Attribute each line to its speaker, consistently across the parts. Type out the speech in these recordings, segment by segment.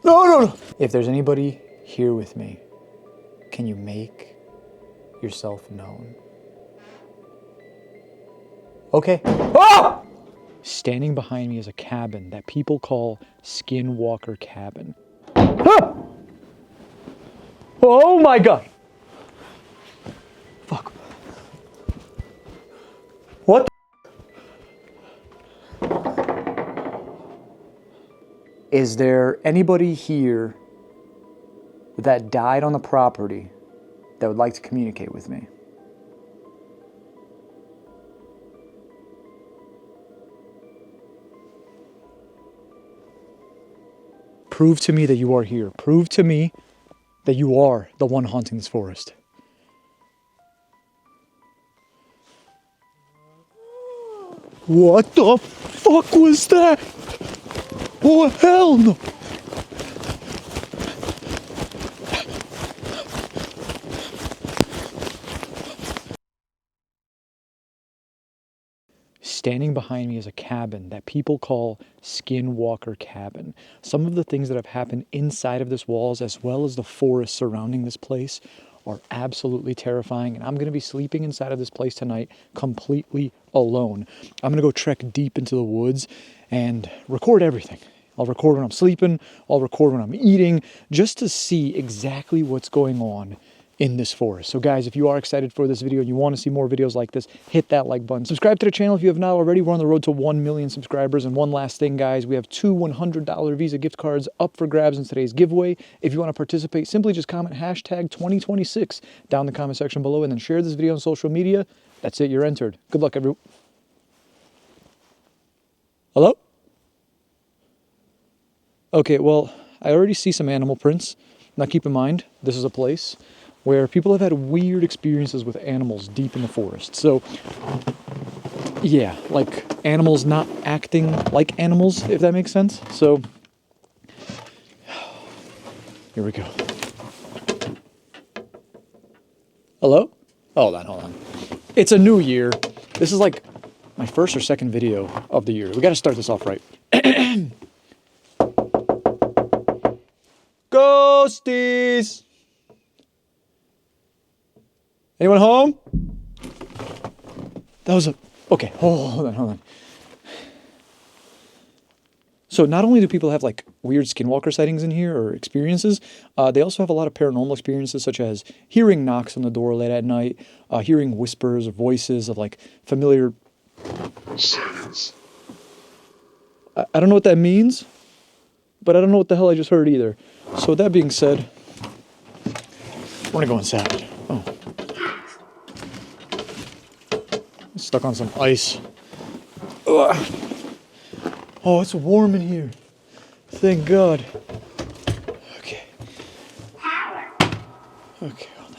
Speaker 1: No, no, no. If there's anybody here with me, can you make yourself known? Okay. Ah! Standing behind me is a cabin that people call Skinwalker Cabin. Ah! Oh my God. Fuck. What the? Is there anybody here that died on the property that would like to communicate with me? Prove to me that you are here. Prove to me that you are the one haunting this forest. What the fuck was that? Oh, hell no. Standing behind me is a cabin that people call Skinwalker Cabin. Some of the things that have happened inside of this walls, as well as the forest surrounding this place, are absolutely terrifying. And I'm going to be sleeping inside of this place tonight completely alone. I'm going to go trek deep into the woods and record everything. I'll record when I'm sleeping. I'll record when I'm eating, just to see exactly what's going on in this forest. So guys, if you are excited for this video and you want to see more videos like this, hit that like button. Subscribe to the channel if you have not already. We're on the road to 1 million subscribers. And one last thing, guys, we have 2 $100 Visa gift cards up for grabs in today's giveaway. If you want to participate, simply just comment hashtag 2026 down in the comment section below and then share this video on social media. That's it, you're entered. Good luck, everyone. Hello? Okay, well, I already see some animal prints. Now keep in mind, this is a place where people have had weird experiences with animals deep in the forest. So, yeah, like animals not acting like animals, if that makes sense. So, here we go. Hello? Hold on. It's a new year. This is like my first or second video of the year. We gotta start this off right. Ghosties! Anyone home? That was a... Okay, hold on. So not only do people have like weird skinwalker sightings in here or experiences, they also have a lot of paranormal experiences, such as hearing knocks on the door late at night, hearing whispers or voices of like familiar... Silence. I don't know what that means, but I don't know what the hell I just heard either. So with that being said, we're gonna go inside. Oh. Stuck on some ice. Ugh. Oh, it's warm in here. Thank God. Okay. Okay, hold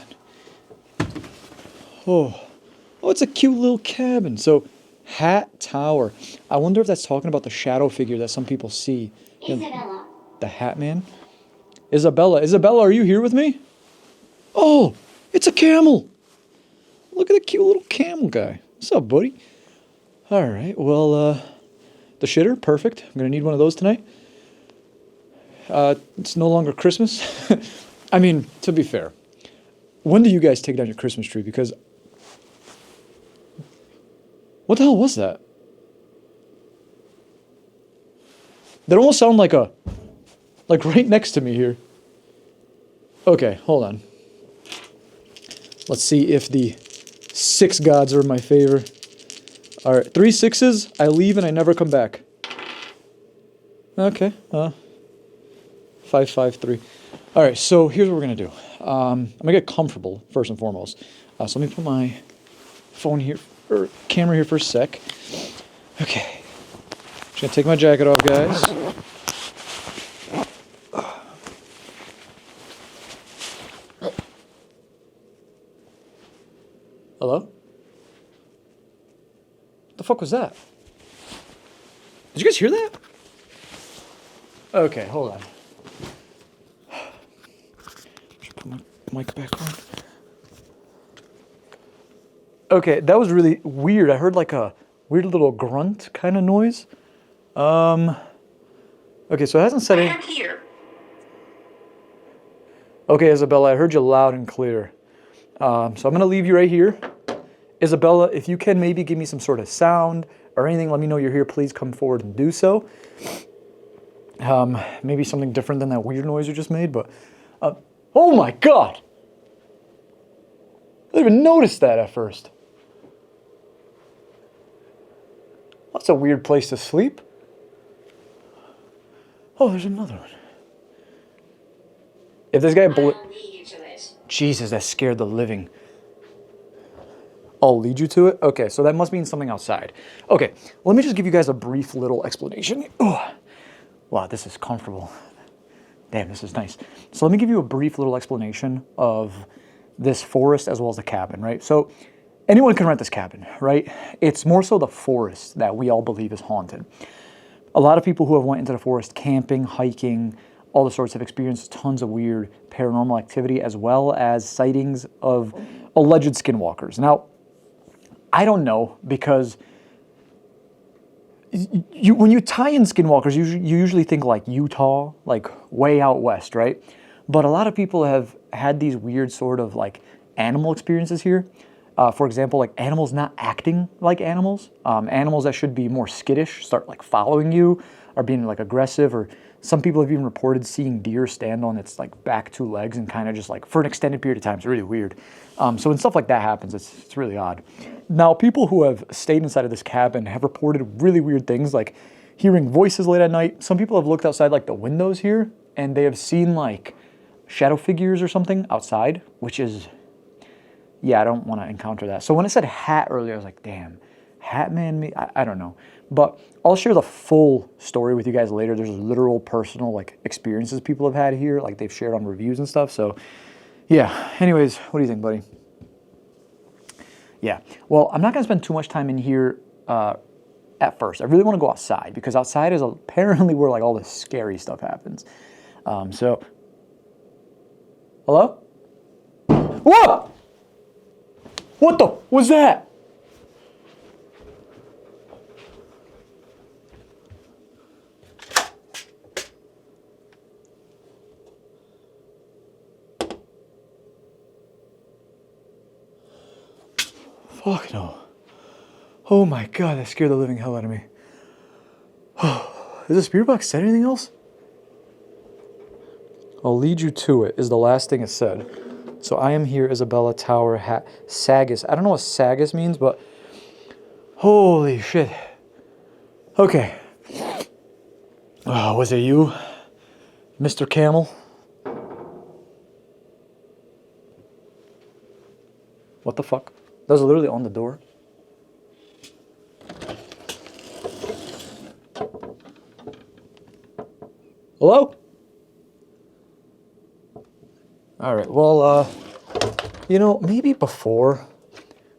Speaker 1: on. Oh, it's a cute little cabin. So, Hat Tower. I wonder if that's talking about the shadow figure that some people see.
Speaker 2: Isabella.
Speaker 1: The Hat Man? Isabella, are you here with me? Oh, it's a camel. Look at the cute little camel guy. What's up, buddy? All right, well, the shitter, perfect. I'm gonna need one of those tonight. It's no longer Christmas. I mean, to be fair, when do you guys take down your Christmas tree? Because, what the hell was that? That almost sounded like right next to me here. Okay, hold on. Let's see if the 6 gods are in my favor. All right, 3 6s, I leave and I never come back. Okay, 5 5 3. All right, so here's what we're gonna do. I'm gonna get comfortable first and foremost. So let me put my phone here, or camera here for a sec. Okay, just gonna take my jacket off, guys. Hello? What the fuck was that? Did you guys hear that? Okay, hold on. Just put my mic back on. Okay, that was really weird. I heard like a weird little grunt kind of noise. Okay, so it hasn't said
Speaker 2: I
Speaker 1: any...
Speaker 2: am here.
Speaker 1: Okay, Isabella, I heard you loud and clear. So I'm going to leave you right here. Isabella, if you can maybe give me some sort of sound or anything, let me know you're here. Please come forward and do so. Maybe something different than that weird noise you just made, but... oh my God! I didn't even notice that at first. That's a weird place to sleep. Oh, there's another one. If this guy... Jesus, that scared the living... I'll lead you to it? Okay, so that must mean something outside. Okay, let me just give you guys a brief little explanation. Oh, wow, this is comfortable. Damn, this is nice. So let me give you a brief little explanation of this forest as well as the cabin, right? So anyone can rent this cabin, right? It's more so the forest that we all believe is haunted. A lot of people who have went into the forest camping, hiking, all the sorts have experienced tons of weird paranormal activity as well as sightings of alleged skinwalkers. Now, I don't know, because when you tie in skinwalkers, you usually think like Utah, like way out west, right? But a lot of people have had these weird sort of like animal experiences here. For example, like animals not acting like animals. Animals that should be more skittish start like following you or being like aggressive, or some people have even reported seeing deer stand on its like back two legs and kind of just like for an extended period of time. It's really weird. So when stuff like that happens, it's really odd. Now, people who have stayed inside of this cabin have reported really weird things, like hearing voices late at night. Some people have looked outside like the windows here and they have seen like shadow figures or something outside, which is, yeah, I don't want to encounter that. So when I said hat earlier, I was like, damn, hat man, I don't know. But I'll share the full story with you guys later. There's literal personal like experiences people have had here, like they've shared on reviews and stuff. So yeah, anyways, what do you think, buddy? Yeah, well, I'm not going to spend too much time in here at first. I really want to go outside because outside is apparently where like all the scary stuff happens. So, hello? Whoa! What the was that? Fuck no. Oh my God, that scared the living hell out of me. Has the spirit box said anything else? I'll lead you to it is the last thing it said. So I am here, Isabella Tower, Sagus. I don't know what Sagus means, but holy shit. Okay. Was it you, Mr. Camel? What the fuck? That was literally on the door. Hello? All right, well, you know, maybe before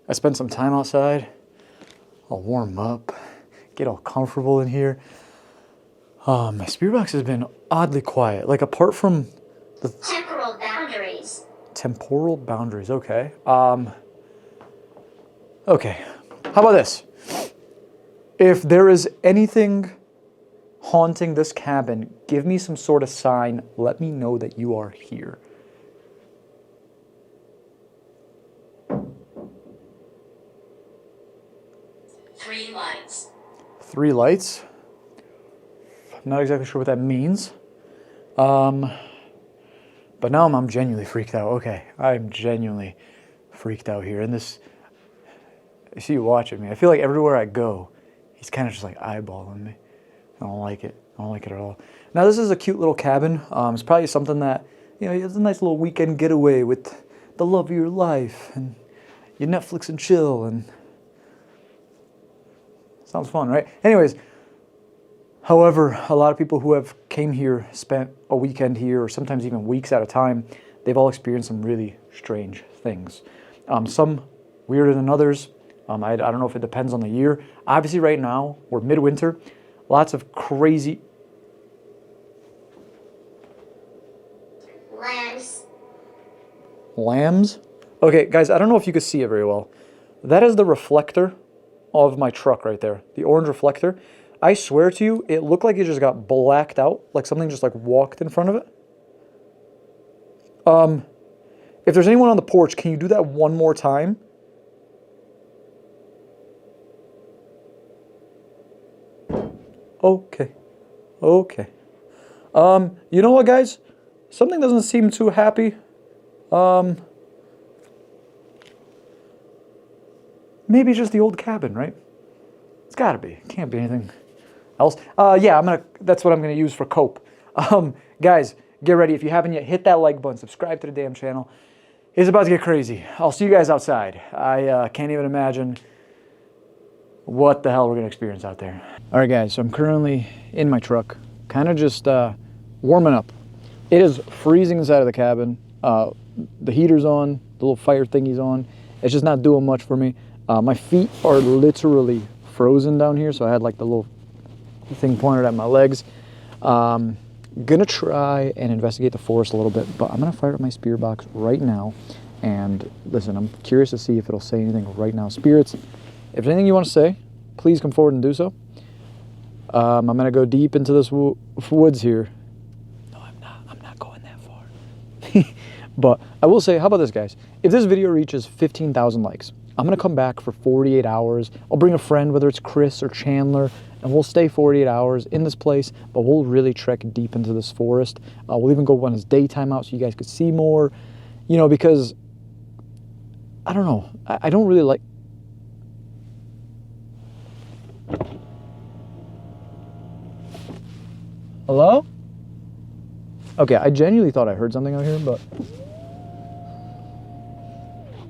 Speaker 1: I spend some time outside, I'll warm up, get all comfortable in here. My spirit box has been oddly quiet, like apart from the...
Speaker 2: Temporal boundaries.
Speaker 1: Temporal boundaries, okay. Okay, how about this? If there is anything haunting this cabin, give me some sort of sign. Let me know that you are here.
Speaker 2: Three lights.
Speaker 1: 3 lights? I'm not exactly sure what that means. But now I'm genuinely freaked out. Okay, I'm genuinely freaked out here. And this... I see you watching me. I feel like everywhere I go, he's kind of just like eyeballing me. I don't like it. I don't like it at all. Now, this is a cute little cabin. It's probably something that, you know, it's a nice little weekend getaway with the love of your life and you Netflix and chill, and sounds fun, right? Anyways, however, a lot of people who have came here, spent a weekend here, or sometimes even weeks at a time, they've all experienced some really strange things. Some weirder than others. I don't know if it depends on the year. Obviously, right now, we're midwinter. Lots of crazy...
Speaker 2: Lambs.
Speaker 1: Lambs? Okay, guys, I don't know if you can see it very well. That is the reflector of my truck right there. The orange reflector. I swear to you, it looked like it just got blacked out. Like something just like walked in front of it. If there's anyone on the porch, can you do that one more time? Okay. Okay. You know what, guys? Something doesn't seem too happy. Maybe just the old cabin, right? It's gotta be. It can't be anything else. Yeah, that's what I'm gonna use for cope. Guys, get ready. If you haven't yet, hit that like button, subscribe to the damn channel. It's about to get crazy. I'll see you guys outside. I can't even imagine what the hell we're gonna experience out there. All right, guys, so I'm currently in my truck, kind of just warming up. It is freezing inside of the cabin. The heater's on, the little fire thingy's on. It's just not doing much for me. My feet are literally frozen down here, so I had like the little thing pointed at my legs. Gonna try and investigate the forest a little bit, but I'm gonna fire up my spirit box right now. And listen, I'm curious to see if it'll say anything right now. Spirits, if there's anything you want to say, please come forward and do so. I'm gonna go deep into this woods here. No, I'm not going that far. But I will say, how about this, guys? If this video reaches 15,000 likes, I'm gonna come back for 48 hours. I'll bring a friend, whether it's Chris or Chandler, and we'll stay 48 hours in this place, but we'll really trek deep into this forest. We'll even go when it's daytime out so you guys could see more, you know, because, I don't know, I don't really like... Hello? Okay, I genuinely thought I heard something out here, but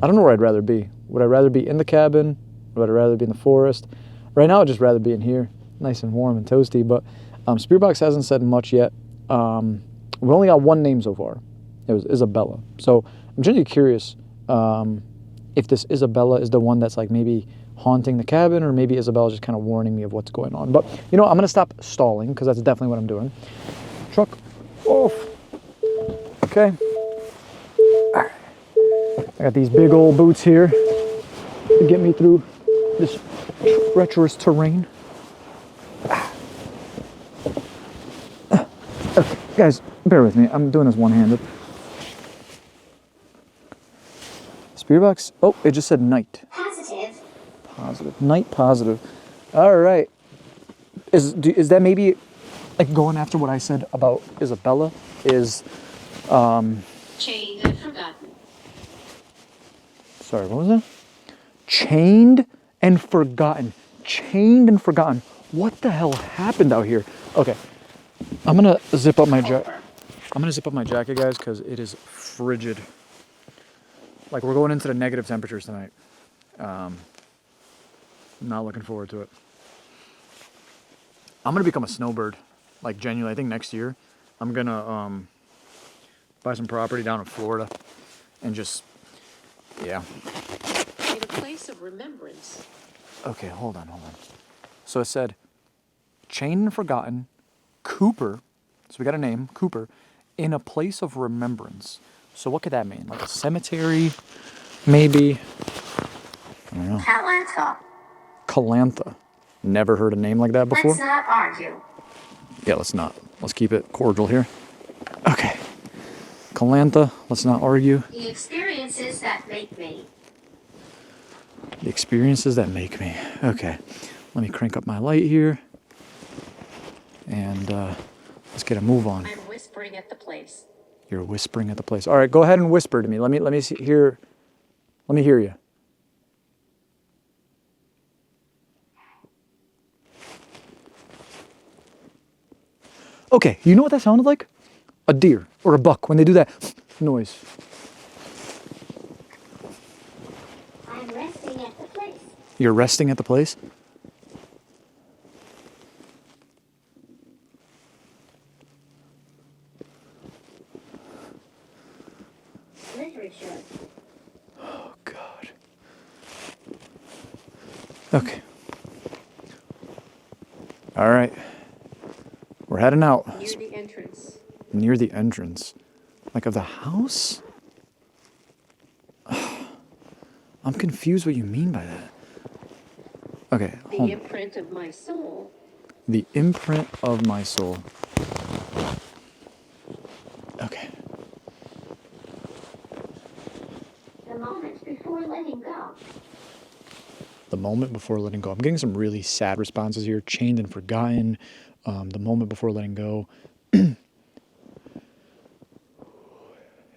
Speaker 1: I don't know where I'd rather be. Would I rather be in the cabin? Would I rather be in the forest? Right now, I'd just rather be in here, nice and warm and toasty, but Spirit Box hasn't said much yet. We only got one name so far. It was Isabella. So I'm genuinely curious if this Isabella is the one that's like maybe haunting the cabin, or maybe Isabella's just kind of warning me of what's going on. But, you know, I'm going to stop stalling, because that's definitely what I'm doing. Truck off. Okay. I got these big old boots here to get me through this treacherous terrain. Okay, guys, bear with me. I'm doing this one-handed. Spirit box. Oh, it just said night.
Speaker 2: Positive.
Speaker 1: Positive. Night positive. All right. Is that maybe like going after what I said about Isabella? Is
Speaker 2: Chained and forgotten.
Speaker 1: sorry, what was that? Chained and forgotten. Chained and forgotten. What the hell happened out here? Okay, I'm gonna zip up my jacket. I'm gonna zip up my jacket, guys, because it is frigid. Like, we're going into the negative temperatures tonight. Not looking forward to it. I'm gonna become a snowbird. Like, genuinely, I think next year I'm gonna buy some property down in Florida and just, yeah.
Speaker 3: In a place of remembrance.
Speaker 1: Okay, hold on. So it said, chained and forgotten, Cooper, so we got a name, Cooper, in a place of remembrance. So what could that mean? Like a cemetery, maybe? I don't know.
Speaker 2: Calantha.
Speaker 1: Calantha. Never heard a name like that before.
Speaker 2: Let's not argue.
Speaker 1: Yeah, let's not. Let's keep it cordial here. Okay. Calantha, let's not argue.
Speaker 2: The experiences that make me.
Speaker 1: The experiences that make me. Okay. Let me crank up my light here. And let's get a move on.
Speaker 3: I'm whispering at the place.
Speaker 1: You're whispering at the place. All right, go ahead and whisper to me. Let me see here. Let me hear you. Okay, you know what that sounded like? A deer or a buck when they do that noise.
Speaker 2: I'm resting at the place.
Speaker 1: You're resting at the place?
Speaker 2: Literature.
Speaker 1: Oh, God. Okay. All right. We're heading out.
Speaker 3: Near the entrance.
Speaker 1: Near the entrance. Like of the house? I'm confused what you mean by that. Okay,
Speaker 3: The
Speaker 1: hold on.
Speaker 3: imprint of my soul.
Speaker 1: The imprint of my soul. Okay. moment before letting go. I'm getting some really sad responses here. Chained and forgotten. The moment before letting go.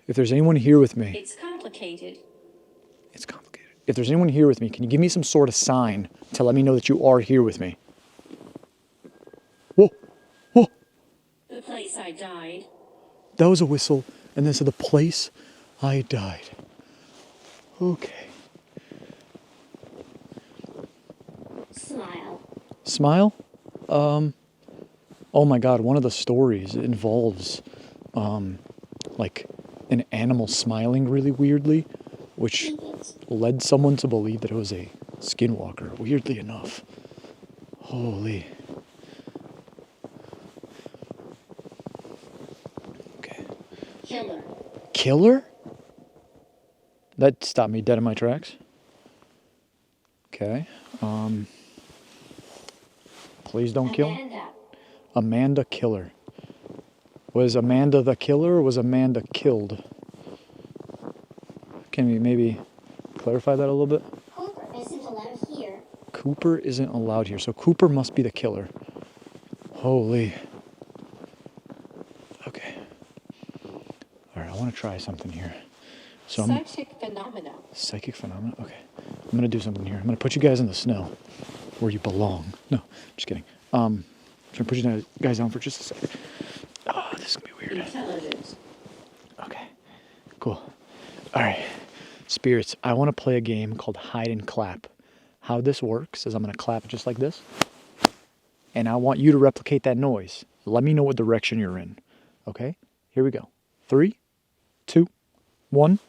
Speaker 1: If there's anyone here with me,
Speaker 3: It's complicated.
Speaker 1: it's complicated. If there's anyone here with me, can you give me some sort of sign to let me know that you are here with me? Whoa, whoa.
Speaker 3: The place I died.
Speaker 1: That was a whistle, and then said the place I died. Okay.
Speaker 2: Smile.
Speaker 1: Smile? Oh my God, one of the stories involves, like an animal smiling really weirdly, which
Speaker 2: Keep it.
Speaker 1: led someone to believe that it was a skinwalker, weirdly enough. Holy. Okay.
Speaker 2: Killer.
Speaker 1: Killer? That stopped me dead in my tracks. Okay. Please don't kill.
Speaker 2: Amanda.
Speaker 1: Amanda Killer. Was Amanda the killer or was Amanda killed? Can we maybe clarify that a little bit?
Speaker 2: Cooper isn't allowed here.
Speaker 1: Cooper isn't allowed here, so Cooper must be the killer. Holy. Okay. Alright, I want to try something here. So I'm
Speaker 3: Psychic phenomena.
Speaker 1: psychic phenomena? Okay. I'm gonna do something here. I'm gonna put you guys in the snow where you belong. No, just kidding. I'm gonna put you guys down for just a second. Oh, this is gonna be weird.
Speaker 3: Intelligence.
Speaker 1: Okay, cool. All right, spirits, I want to play a game called hide and clap. How this works is I'm going to clap just like this, and I want you to replicate that noise. Let me know what direction you're in. Okay, here we go. 3, 2, 1.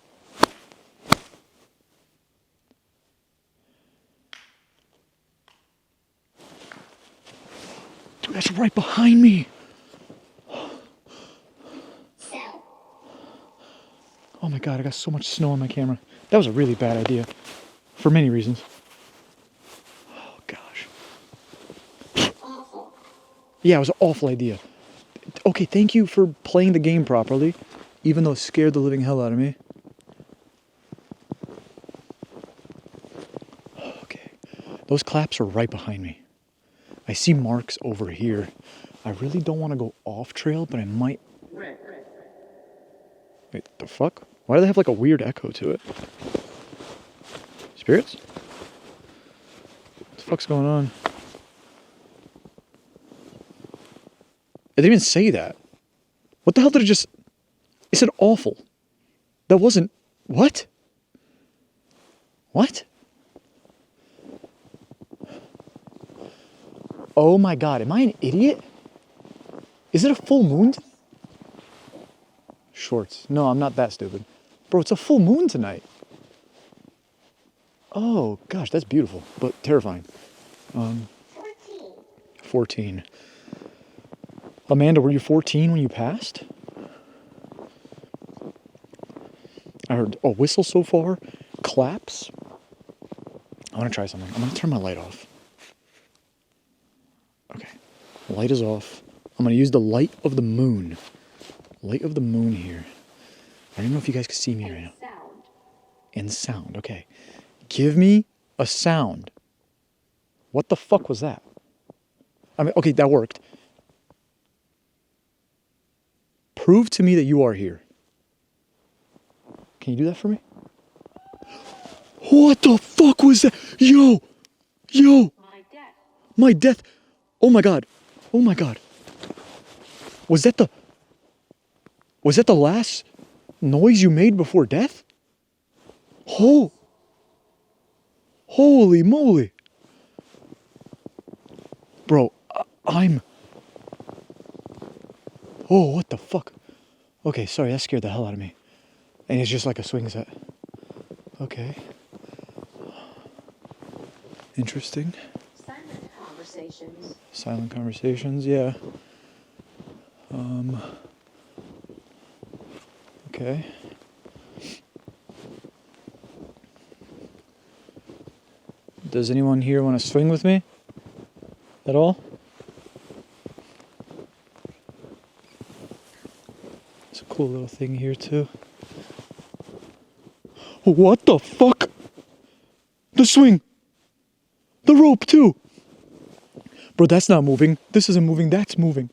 Speaker 1: Dude, that's right behind me.
Speaker 2: Cell.
Speaker 1: Oh my God, I got so much snow on my camera. That was a really bad idea. For many reasons. Oh gosh.
Speaker 2: Awful.
Speaker 1: Yeah, it was an awful idea. Okay, thank you for playing the game properly, even though it scared the living hell out of me. Okay. Those claps are right behind me. I see marks over here. I really don't want to go off trail, but I might.
Speaker 3: Red.
Speaker 1: Wait, the fuck? Why do they have like a weird echo to it? Spirits? What the fuck's going on? It didn't even say that. What the hell did it just... It said awful. That wasn't... What? What? Oh my God, am I an idiot? Is it a full moon? Shorts. No, I'm not that stupid. Bro, it's a full moon tonight. Oh gosh, that's beautiful, but terrifying.
Speaker 2: 14.
Speaker 1: 14. Amanda, were you 14 when you passed? I heard a whistle so far, claps. I want to try something. I'm going to turn my light off. Okay, light is off. I'm going to use the light of the moon. Light of the moon here. I don't even know if you guys can see me right now.
Speaker 3: Sound.
Speaker 1: And sound, okay. Give me a sound. What the fuck was that? I mean, okay, that worked. Prove to me that you are here. Can you do that for me? What the fuck was that? Yo! Yo!
Speaker 3: My death.
Speaker 1: My death! Oh my God. Oh my God. Was that the last noise you made before death? Oh! Holy moly! Bro, I'm... Oh, what the fuck? Okay, sorry, that scared the hell out of me. And it's just like a swing set. Okay. Interesting.
Speaker 3: Silent conversations.
Speaker 1: Silent conversations, yeah. Okay. Does anyone here want to swing with me? At all? There's a cool little thing here too. What the fuck? The swing! rope too. Bro, that's not moving. This isn't moving. That's moving.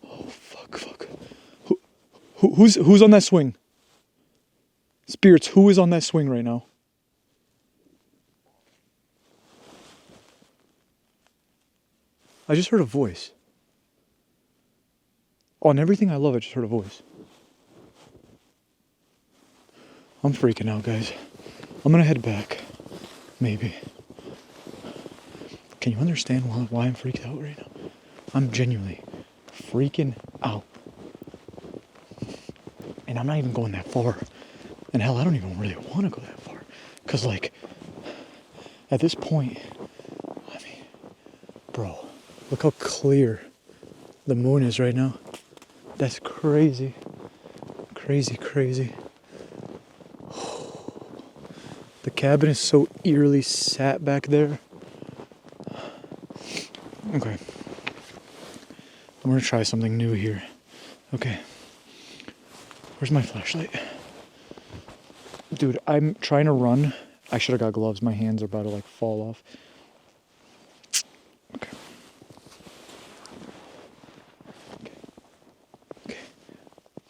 Speaker 1: Oh, fuck. Who's on that swing? Spirits, who is on that swing right now? I just heard a voice. On everything I love, I just heard a voice. I'm freaking out, guys. I'm gonna head back. Maybe. Can you understand why I'm freaked out right now? I'm genuinely freaking out. And I'm not even going that far. And hell, I don't even really want to go that far. Because, like, at this point, I mean, bro, look how clear the moon is right now. That's crazy. Crazy. The cabin is so eerily sat back there. Okay. I'm gonna try something new here. Okay. Where's my flashlight? Dude, I'm trying to run. I should have got gloves. My hands are about to like fall off. Okay.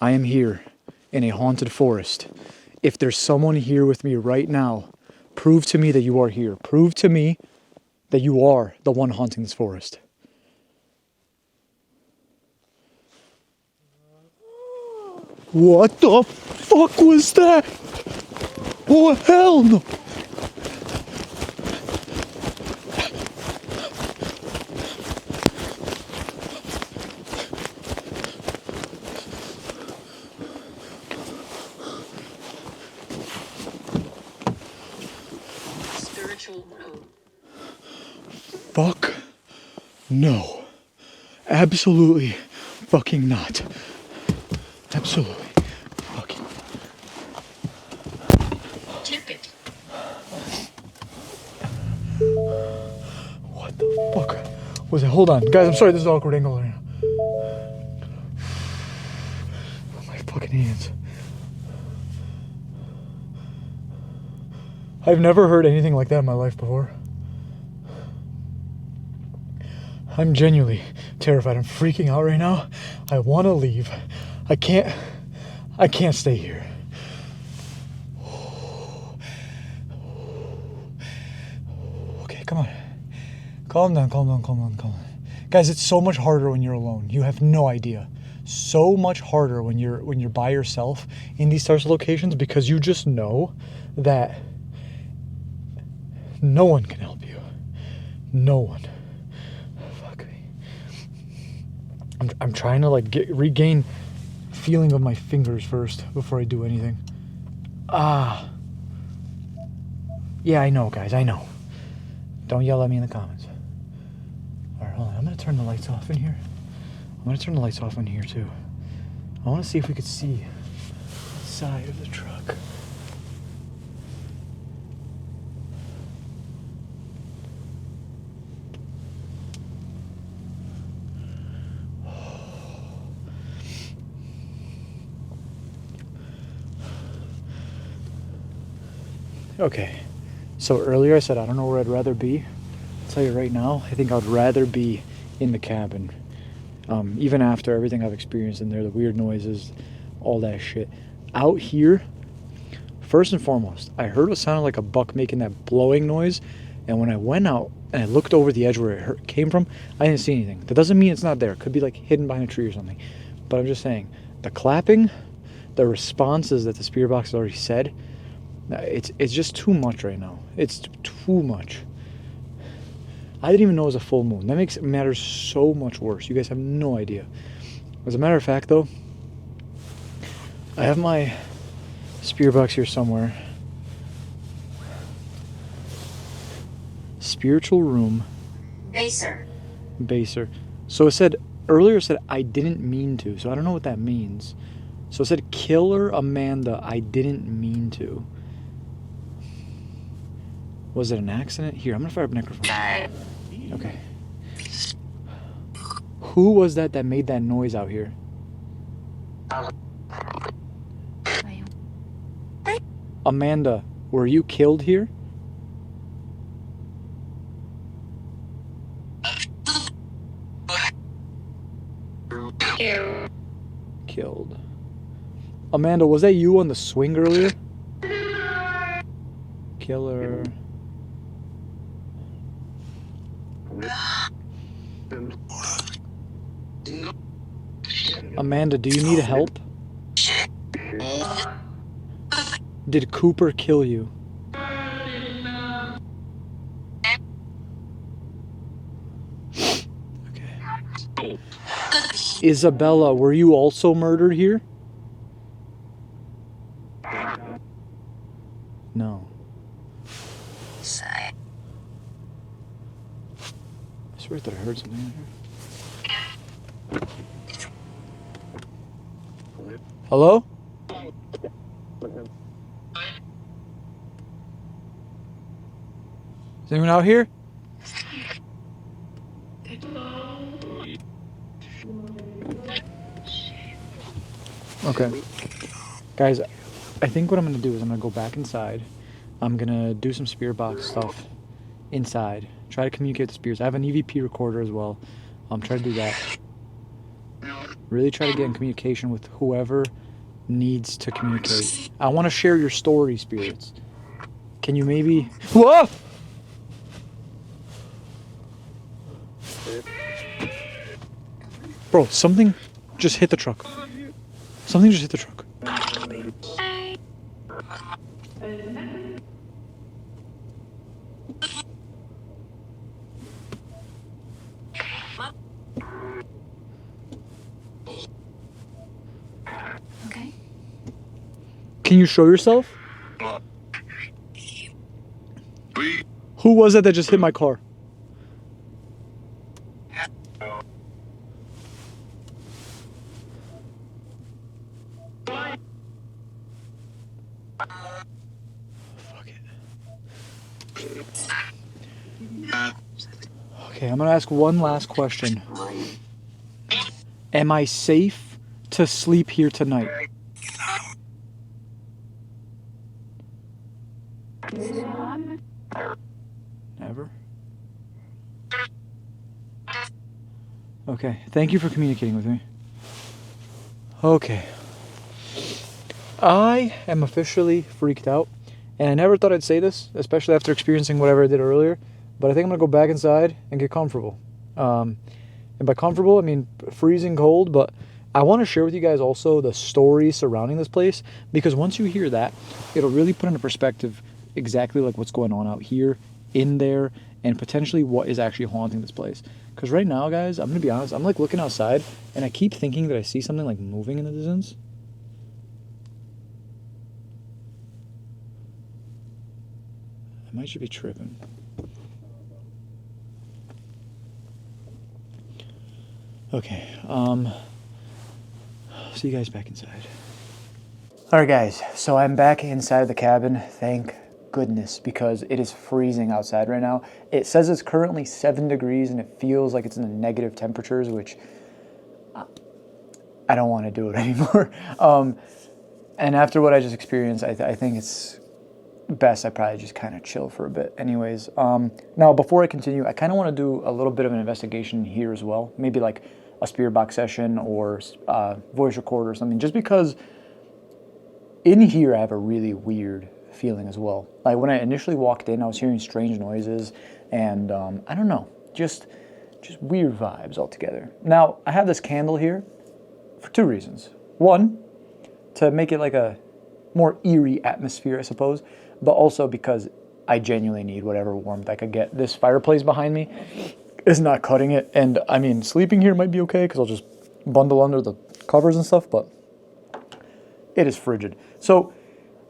Speaker 1: I am here in a haunted forest. If there's someone here with me right now, prove to me that you are here. Prove to me that you are the one haunting this forest. What the fuck was that? Oh, hell no!
Speaker 3: Spiritual room.
Speaker 1: Fuck no. Absolutely fucking not. Absolutely fucking.
Speaker 3: Ticket.
Speaker 1: What the fuck was it? Hold on. Guys, I'm sorry this is an awkward angle right now. My fucking hands. I've never heard anything like that in my life before. I'm genuinely terrified. I'm freaking out right now. I want to leave. I can't stay here. Okay, come on. Calm down. Guys, it's so much harder when you're alone. You have no idea. So much harder when you're by yourself in these types of locations because you just know that no one can help you. No one. Fuck me. I'm trying to like regain feeling of my fingers first before I do anything. Yeah, I know, guys. I know. Don't yell at me in the comments. All right, hold on. I'm gonna turn the lights off in here. I'm gonna turn the lights off in here too. I want to see if we could see the side of the truck. Okay, so earlier I said I don't know where I'd rather be. I'll tell you right now, I think I'd rather be in the cabin. Even after everything I've experienced in there, the weird noises, all that shit. Out here, first and foremost, I heard what sounded like a buck making that blowing noise, and when I went out and I looked over the edge where it came from, I didn't see anything. That doesn't mean it's not there. It could be like hidden behind a tree or something. But I'm just saying, the clapping, the responses that the spirit box has already said, it's just too much right now. It's too much. I didn't even know it was a full moon. That makes matters so much worse. You guys have no idea. As a matter of fact, though, I have my spirit box here somewhere. Spiritual room. Baser. So it said, earlier it said I didn't mean to. So I don't know what that means. So it said Killer Amanda, I didn't mean to. Was it an accident? Here, I'm gonna fire up a microphone. Okay. Who was that made that noise out here? Amanda, Were you killed here? Killed. Amanda, was that you on the swing earlier? Killer. Amanda, do you need help? Did Cooper kill you? Okay. Isabella, were you also murdered here? No. I swear that I heard something in here. Hello? Is anyone out here? Okay. Guys, I think what I'm going to do is I'm going to go back inside. I'm going to do some spirit box stuff inside. Try to communicate with the spirits. I have an EVP recorder as well. Try to do that. Really try to get in communication with whoever needs to communicate. I want to share your story, spirits. Can you maybe... Whoa! Bro, something just hit the truck. Something just hit the truck.
Speaker 2: Okay.
Speaker 1: Can you show yourself? Who was it that just hit my car? Fuck it. Okay, I'm gonna ask one last question. Am I safe to sleep here tonight? Never? Okay, thank you for communicating with me. Okay. I am officially freaked out, and I never thought I'd say this, especially after experiencing whatever I did earlier, but I think I'm gonna go back inside and get comfortable. And by comfortable, I mean freezing cold, but I want to share with you guys also the story surrounding this place, because once you hear that, it'll really put into perspective exactly like what's going on out here, in there, and potentially what is actually haunting this place. Because right now, guys, I'm gonna be honest, I'm like looking outside and I keep thinking that I see something like moving in the distance. I might just be tripping. Okay, see you guys back inside. Alright guys, so I'm back inside the cabin, thank goodness, because it is freezing outside right now. It says it's currently 7 degrees and it feels like it's in the negative temperatures, which I don't want to do it anymore. And after what I just experienced, I think it's best I probably just kind of chill for a bit. Anyways, now before I continue, I kind of want to do a little bit of an investigation here as well. Maybe like a spirit box session or voice recorder or something, just because in here I have a really weird feeling as well. Like when I initially walked in, I was hearing strange noises and I don't know, just weird vibes altogether. Now, I have this candle here for 2 reasons. One, to make it like a more eerie atmosphere, I suppose, but also because I genuinely need whatever warmth I could get. This fireplace behind me is not cutting it, and I mean, sleeping here might be okay because I'll just bundle under the covers and stuff, but it is frigid. So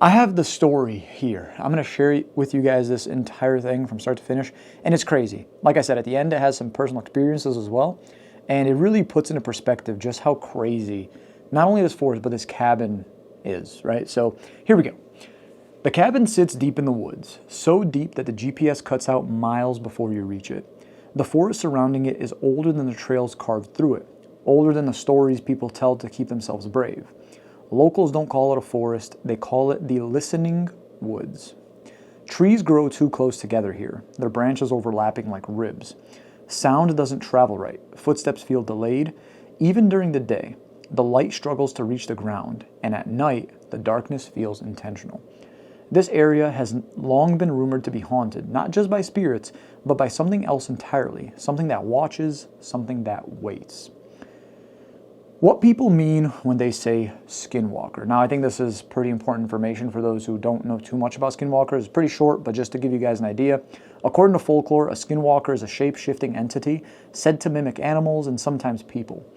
Speaker 1: I have the story here. I'm going to share with you guys this entire thing from start to finish, and it's crazy. Like I said, at the end, it has some personal experiences as well, and it really puts into perspective just how crazy not only this forest, but this cabin is, right? So here we go. The cabin sits deep in the woods, so deep that the GPS cuts out miles before you reach it. The forest surrounding it is older than the trails carved through it, older than the stories people tell to keep themselves brave. Locals don't call it a forest, they call it the Listening Woods. Trees grow too close together here, their branches overlapping like ribs. Sound doesn't travel right, footsteps feel delayed. Even during the day, the light struggles to reach the ground, and at night, the darkness feels intentional. This area has long been rumored to be haunted, not just by spirits, but by something else entirely, something that watches, something that waits. What people mean when they say Skinwalker. Now, I think this is pretty important information for those who don't know too much about Skinwalkers. It's pretty short, but just to give you guys an idea. According to folklore, a Skinwalker is a shape-shifting entity said to mimic animals and sometimes people.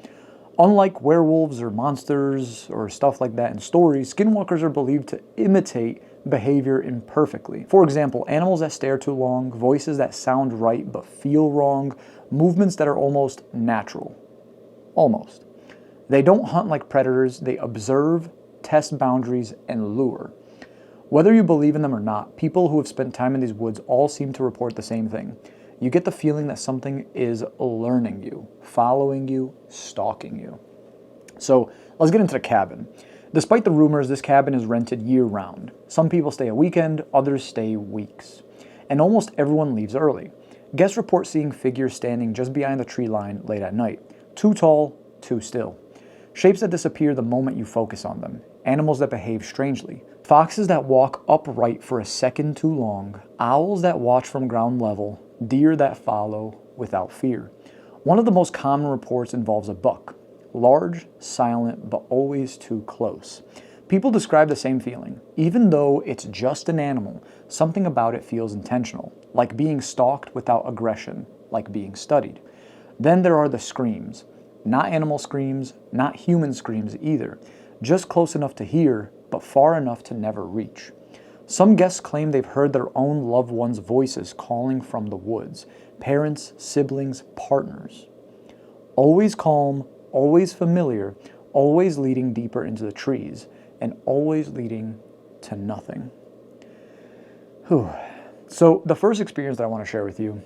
Speaker 1: Unlike werewolves or monsters or stuff like that in stories, Skinwalkers are believed to imitate behavior imperfectly. For example, animals that stare too long, voices that sound right but feel wrong, movements that are almost natural. Almost. They don't hunt like predators, they observe, test boundaries, and lure. Whether you believe in them or not, people who have spent time in these woods all seem to report the same thing. You get the feeling that something is learning you, following you, stalking you. So let's get into the cabin. Despite the rumors, this cabin is rented year-round. Some people stay a weekend, others stay weeks. And almost everyone leaves early. Guests report seeing figures standing just behind the tree line late at night. Too tall, too still. Shapes that disappear the moment you focus on them. Animals that behave strangely. Foxes that walk upright for a second too long. Owls that watch from ground level. Deer that follow without fear. One of the most common reports involves a buck. Large, silent, but always too close. People describe the same feeling. Even though it's just an animal, something about it feels intentional. Like being stalked without aggression. Like being studied. Then there are the screams. Not animal screams, not human screams either. Just close enough to hear, but far enough to never reach. Some guests claim they've heard their own loved ones' voices calling from the woods. Parents, siblings, partners. Always calm, always familiar, always leading deeper into the trees, and always leading to nothing. Whew. So the first experience that I want to share with you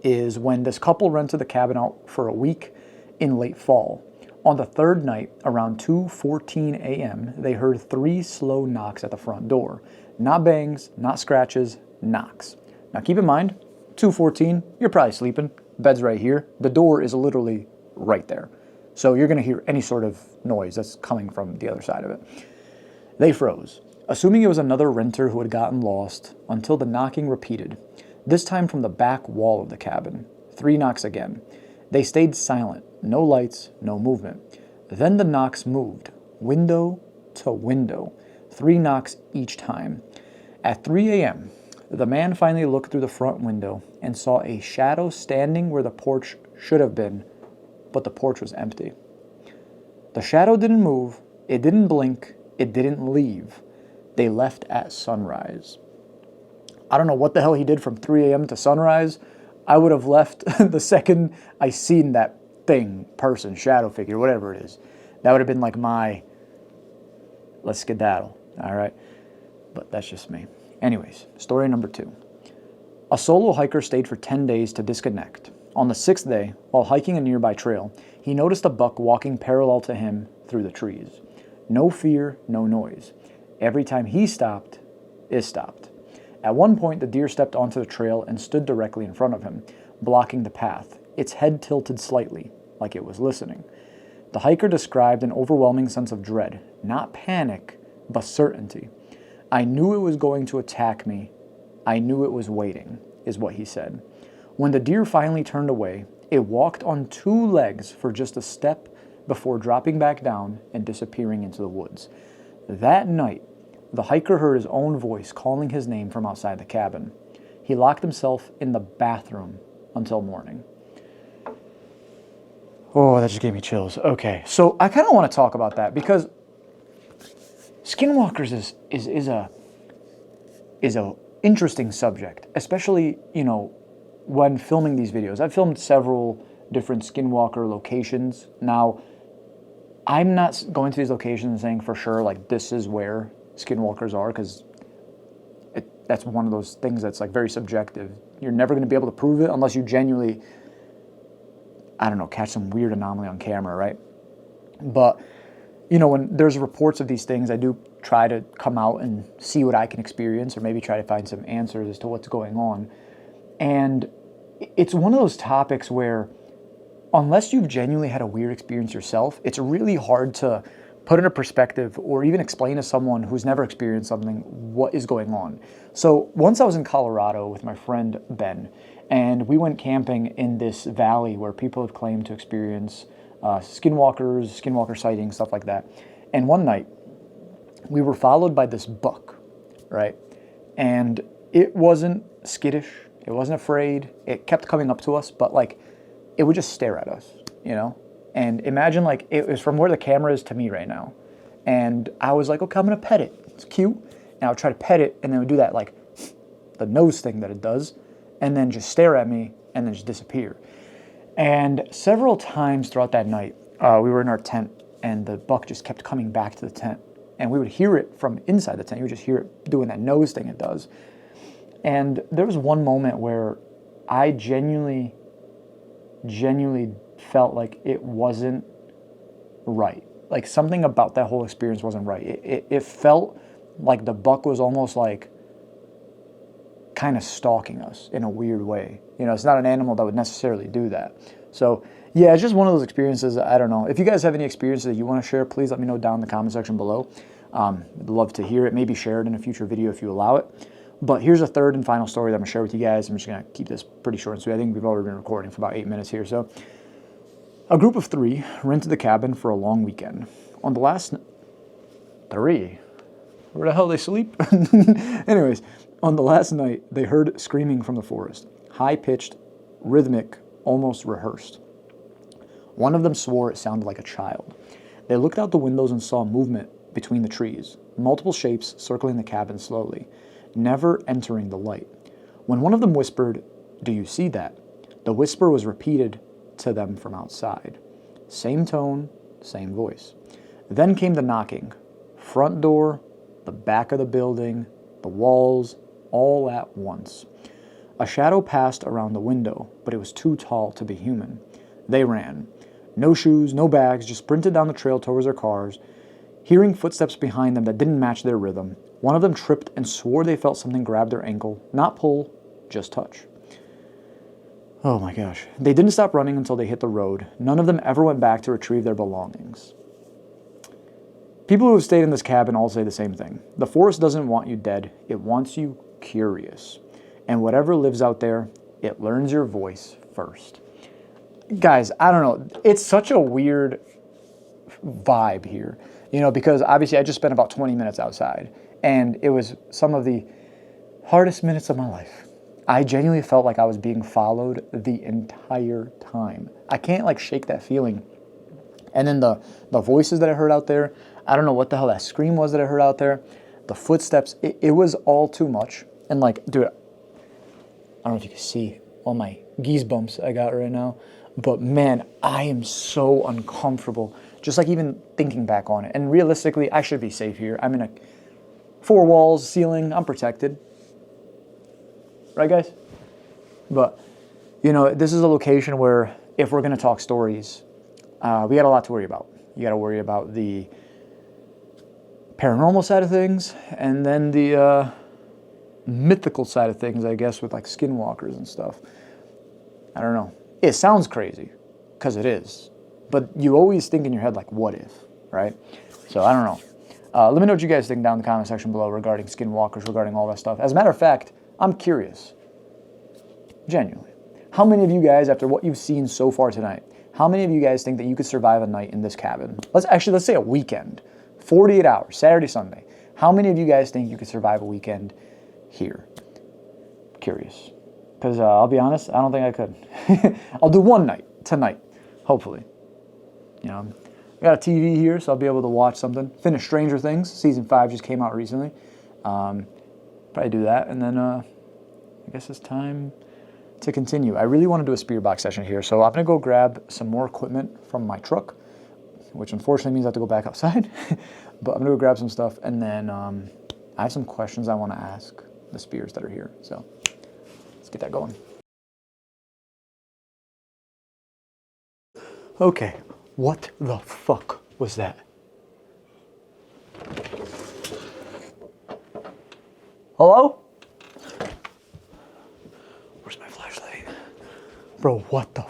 Speaker 1: is when this couple rented the cabin out for a week in late fall. On the third night, around 2:14 a.m., they heard 3 slow knocks at the front door. Not bangs, not scratches, knocks. Now keep in mind, 2:14, you're probably sleeping. Bed's right here. The door is literally right there. So you're going to hear any sort of noise that's coming from the other side of it. They froze, assuming it was another renter who had gotten lost, until the knocking repeated, this time from the back wall of the cabin. 3 knocks again. They stayed silent. No lights, no movement. Then the knocks moved, window to window, 3 knocks each time. At 3 a.m., the man finally looked through the front window and saw a shadow standing where the porch should have been, but the porch was empty. The shadow didn't move, it didn't blink, it didn't leave. They left at sunrise. I don't know what the hell he did from 3 a.m. to sunrise. I would have left the second I seen that thing, person, shadow figure, whatever it is. That would have been like my, let's skedaddle, all right? But that's just me. Anyways, story number 2. A solo hiker stayed for 10 days to disconnect. On the 6th day, while hiking a nearby trail, he noticed a buck walking parallel to him through the trees. No fear, no noise. Every time he stopped, it stopped. At one point, the deer stepped onto the trail and stood directly in front of him, blocking the path, its head tilted slightly, like it was listening. The hiker described an overwhelming sense of dread, not panic, but certainty. I knew it was going to attack me. I knew it was waiting, is what he said. When the deer finally turned away, it walked on 2 legs for just a step before dropping back down and disappearing into the woods. That night, the hiker heard his own voice calling his name from outside the cabin. He locked himself in the bathroom until morning. Oh, that just gave me chills. Okay, so I kind of want to talk about that because Skinwalkers is a interesting subject, especially, when filming these videos. I've filmed several different Skinwalker locations. Now, I'm not going to these locations and saying for sure, like, this is where Skinwalkers are, because that's one of those things that's, like, very subjective. You're never going to be able to prove it unless you genuinely, I don't know, catch some weird anomaly on camera, right? But you know, when there's reports of these things, I do try to come out and see what I can experience, or maybe try to find some answers as to what's going on. And it's one of those topics where, unless you've genuinely had a weird experience yourself, it's really hard to put into perspective or even explain to someone who's never experienced something what is going on. So once I was in Colorado with my friend Ben, and we went camping in this valley where people have claimed to experience skinwalker sightings, stuff like that. And one night, we were followed by this buck, right? And it wasn't skittish. It wasn't afraid. It kept coming up to us, but like, it would just stare at us, you know? And imagine like, it was from where the camera is to me right now. And I was like, okay, I'm gonna pet it. It's cute. And I would try to pet it, and then it would do that like, the nose thing that it does, and then just stare at me, and then just disappear. And several times throughout that night, we were in our tent, and the buck just kept coming back to the tent. And we would hear it from inside the tent. You would just hear it doing that nose thing it does. And there was one moment where I genuinely felt like it wasn't right. Like something about that whole experience wasn't right. It felt like the buck was almost like kind of stalking us in a weird way. You know, it's not an animal that would necessarily do that. So yeah, it's just one of those experiences. I don't know. If you guys have any experiences that you want to share, please let me know down in the comment section below. I'd love to hear it. Maybe share it in a future video if you allow it. But here's a third and final story that I'm going to share with you guys. I'm just going to keep this pretty short and sweet. I think we've already been recording for about 8 minutes here. So a group of 3 rented the cabin for a long weekend. On the last... 3? Where the hell they sleep? Anyways, on the last night, they heard screaming from the forest. High-pitched, rhythmic, almost rehearsed. One of them swore it sounded like a child. They looked out the windows and saw movement between the trees, multiple shapes circling the cabin slowly, never entering the light. When one of them whispered, "Do you see that?" the whisper was repeated to them from outside. Same tone, same voice. Then came the knocking. Front door, the back of the building, the walls, all at once. A shadow passed around the window, but it was too tall to be human. They ran. No shoes, no bags, just sprinted down the trail towards their cars, hearing footsteps behind them that didn't match their rhythm. One of them tripped and swore they felt something grab their ankle. Not pull, just touch. Oh my gosh. They didn't stop running until they hit the road. None of them ever went back to retrieve their belongings. People who have stayed in this cabin all say the same thing. The forest doesn't want you dead. It wants you curious. And whatever lives out there, it learns your voice first. Guys, I don't know. It's such a weird vibe here, you know, because obviously I just spent about 20 minutes outside, and it was some of the hardest minutes of my life. I genuinely felt like I was being followed the entire time. I can't like shake that feeling. And then the voices that I heard out there, I don't know what the hell that scream was that I heard out there. The footsteps, it was all too much. And like, dude, I don't know if you can see all my geese bumps I got right now, but man, I am so uncomfortable. Just like even thinking back on it. And realistically, I should be safe here. I'm in a 4 walls, ceiling, I'm protected. Right, guys? But, you know, this is a location where if we're going to talk stories, we got a lot to worry about. You got to worry about the paranormal side of things, and then the mythical side of things, I guess, with like skinwalkers and stuff. I don't know. It sounds crazy, because it is. But you always think in your head, like, what if, right? So, I don't know. Let me know what you guys think down in the comment section below regarding skinwalkers, regarding all that stuff. As a matter of fact, I'm curious. Genuinely. How many of you guys, after what you've seen so far tonight, how many of you guys think that you could survive a night in this cabin? Let's say a weekend. 48 hours, Saturday, Sunday. How many of you guys think you could survive a weekend here? Curious. Because I'll be honest, I don't think I could. I'll do one night, tonight, hopefully. You know, I got a TV here, so I'll be able to watch something. Finish Stranger Things. Season 5 just came out recently. Probably do that, and then I guess it's time to continue. I really want to do a spirit box session here, so I'm going to go grab some more equipment from my truck, which unfortunately means I have to go back outside. But I'm going to go grab some stuff, and then I have some questions I want to ask the spirits that are here. So let's get that going. Okay, what the fuck was that? Hello? Where's my flashlight? Bro, what the?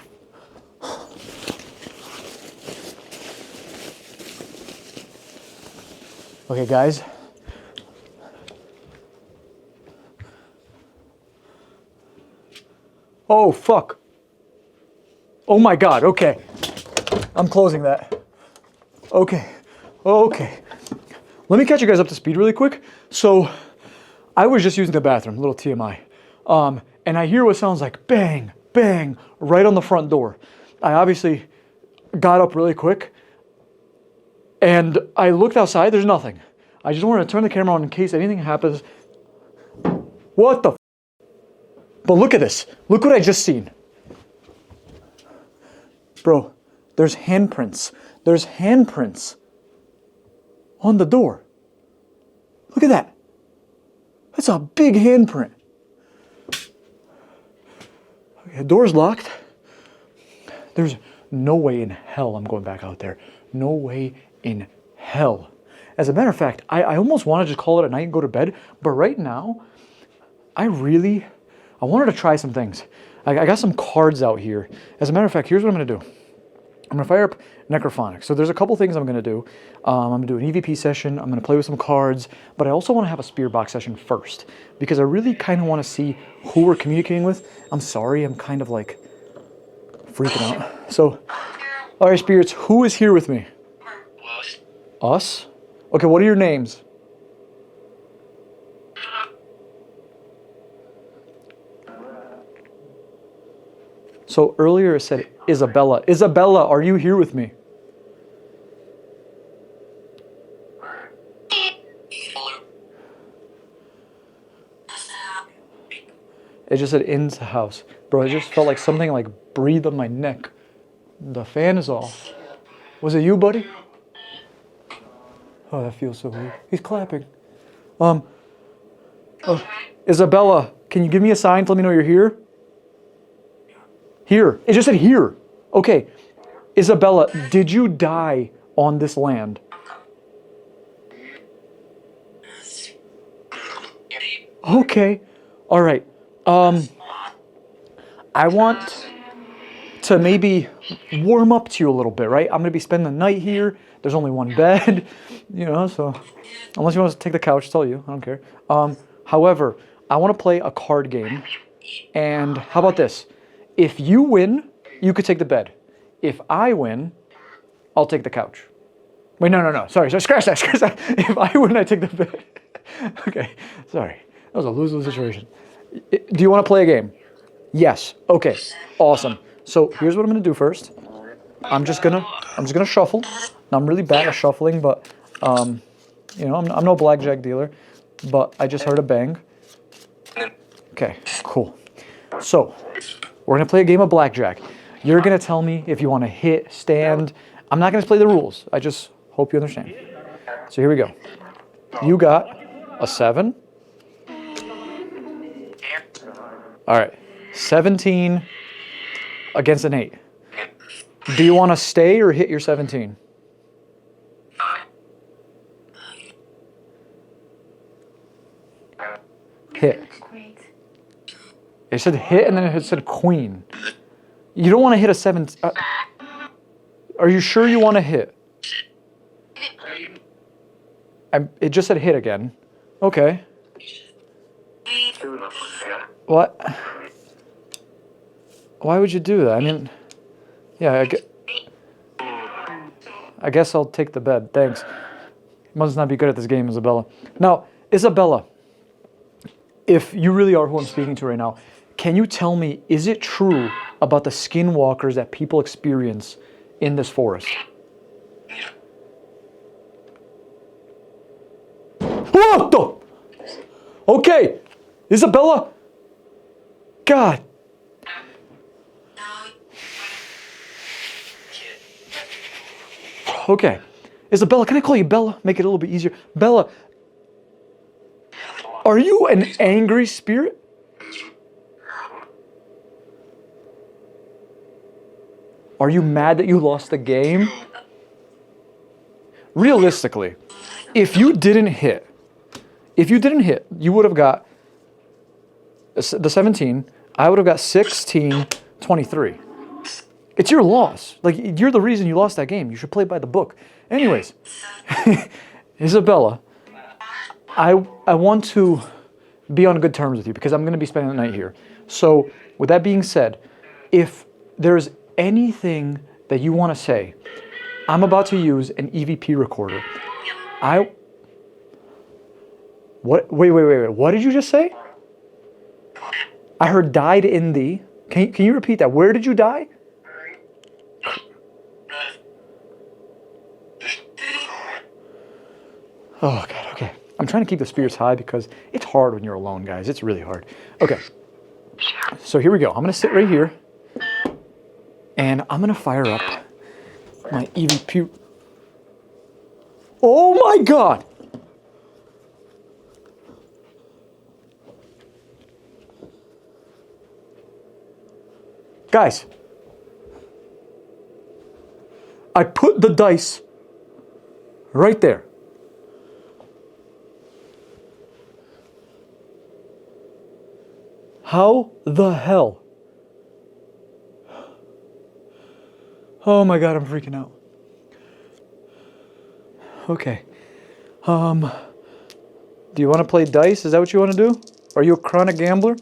Speaker 1: Okay, guys. Oh, fuck. Oh my God, okay. I'm closing that. Okay, okay. Let me catch you guys up to speed really quick. So, I was just using the bathroom, little TMI. And I hear what sounds like bang, bang, right on the front door. I obviously got up really quick and I looked outside, there's nothing. I just wanted to turn the camera on in case anything happens. What the f? But look at this. Look what I just seen. Bro, there's handprints. There's handprints on the door. Look at that. That's a big handprint. Okay, the door's locked. There's no way in hell I'm going back out there. No way in hell. As a matter of fact, I almost want to just call it a night and go to bed. But right now, I wanted to try some things. I got some cards out here. As a matter of fact, here's what I'm going to do. I'm going to fire up Necrophonics. So there's a couple things I'm going to do. I'm going to do an EVP session. I'm going to play with some cards. But I also want to have a Spear Box session first. Because I really kind of want to see who we're communicating with. I'm sorry, I'm kind of like freaking out. So, all right, spirits, who is here with me? Us? Okay, what are your names? So earlier it said Isabella. Isabella, are you here with me? It just said into the house. Bro, it just felt like something like breathed on my neck. The fan is off. Was it you, buddy? Oh, that feels so weird. He's clapping. Oh, Isabella, can you give me a sign to let me know you're here? Here. It just said here. Okay. Isabella, did you die on this land? Okay. All right. I want to maybe warm up to you a little bit, right? I'm going to be spending the night here. There's only one bed, so unless you want to take the couch, tell you. I don't care. However, I want to play a card game. And how about this? If you win, you could take the bed. If I win, I'll take the couch. Wait, no. Sorry, scratch that. If I win, I take the bed. Okay, sorry. That was a lose-lose situation. Do you want to play a game? Yes. Okay, awesome. So here's what I'm going to do first. I'm just gonna shuffle. Now, I'm really bad at shuffling, but I'm no blackjack dealer. But I just heard a bang. Okay, cool. So we're gonna play a game of blackjack. You're gonna tell me if you want to hit, stand. I'm not gonna play the rules. I just hope you understand. So here we go. You got a 7. All right, 17 against an 8. Do you want to stay or hit your 17? Hit. It said hit and then it said queen. You don't want to hit a 7. Are you sure you want to hit? It just said hit again. Okay. What? Why would you do that? I mean, yeah, I guess I'll take the bed. Thanks. Must not be good at this game, Isabella. Now, Isabella, if you really are who I'm speaking to right now, can you tell me, is it true about the skinwalkers that people experience in this forest? What the? Okay, Isabella. God. Okay. Isabella, can I call you Bella? Make it a little bit easier. Bella, are you an angry spirit? Are you mad that you lost the game? Realistically, if you didn't hit, If you didn't hit, you would have got the 17. I would have got 16, 23. It's your loss. Like, you're the reason you lost that game. You should play by the book. Anyways, Isabella, I want to be on good terms with you because I'm going to be spending the night here. So, with that being said, if there's anything that you want to say, I'm about to use an EVP recorder. Wait. What did you just say? I heard died in the. Can you repeat that? Where did you die? Oh, God, okay. I'm trying to keep the spirits high because it's hard when you're alone, guys. It's really hard. Okay. So here we go. I'm going to sit right here. And I'm going to fire up my EVP. Oh, my God. Guys. I put the dice right there. How the hell? Oh my God, I'm freaking out. Okay. Do you want to play dice? Is that what you want to do? Are you a chronic gambler?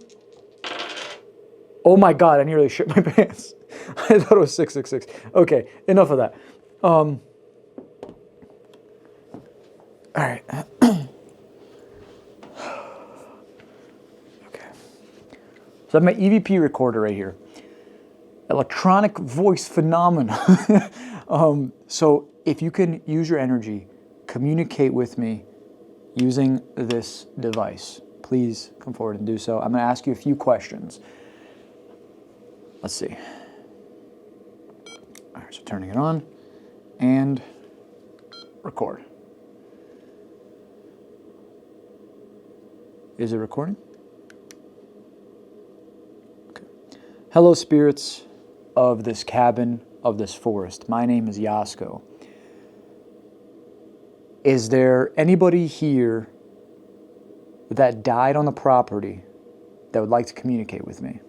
Speaker 1: Oh my God, I nearly shit my pants. I thought it was 666. Okay, enough of that. All right. So I have my EVP recorder right here. Electronic voice phenomena. So if you can use your energy, communicate with me using this device, please come forward and do so. I'm going to ask you a few questions. Let's see. All right, so turning it on and record. Is it recording? Hello, spirits of this cabin, of this forest. My name is Jasko. Is there anybody here that died on the property that would like to communicate with me?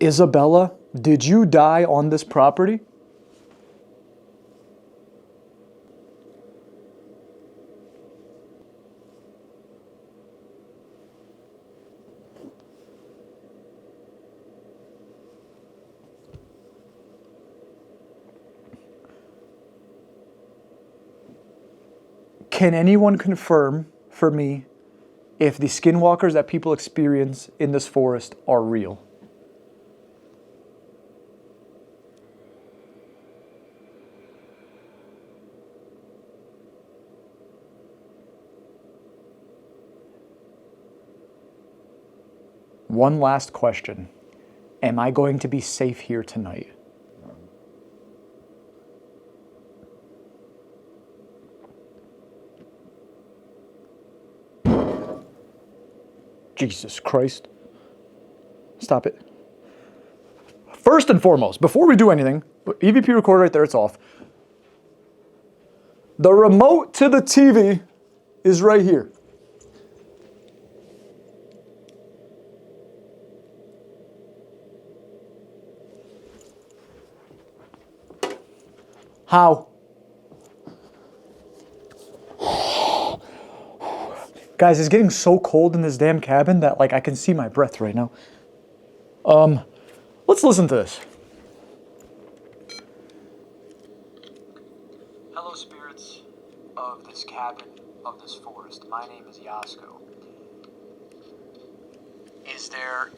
Speaker 1: Isabella, did you die on this property? Can anyone confirm for me if the skinwalkers that people experience in this forest are real? One last question. Am I going to be safe here tonight? Jesus Christ. Stop it. First and foremost, before we do anything, EVP recorder right there, it's off. The remote to the TV is right here. How? Guys, it's getting so cold in this damn cabin that like I can see my breath right now. Let's listen to this. Hello, spirits of this cabin, of this forest. My name is Jasko. Is there...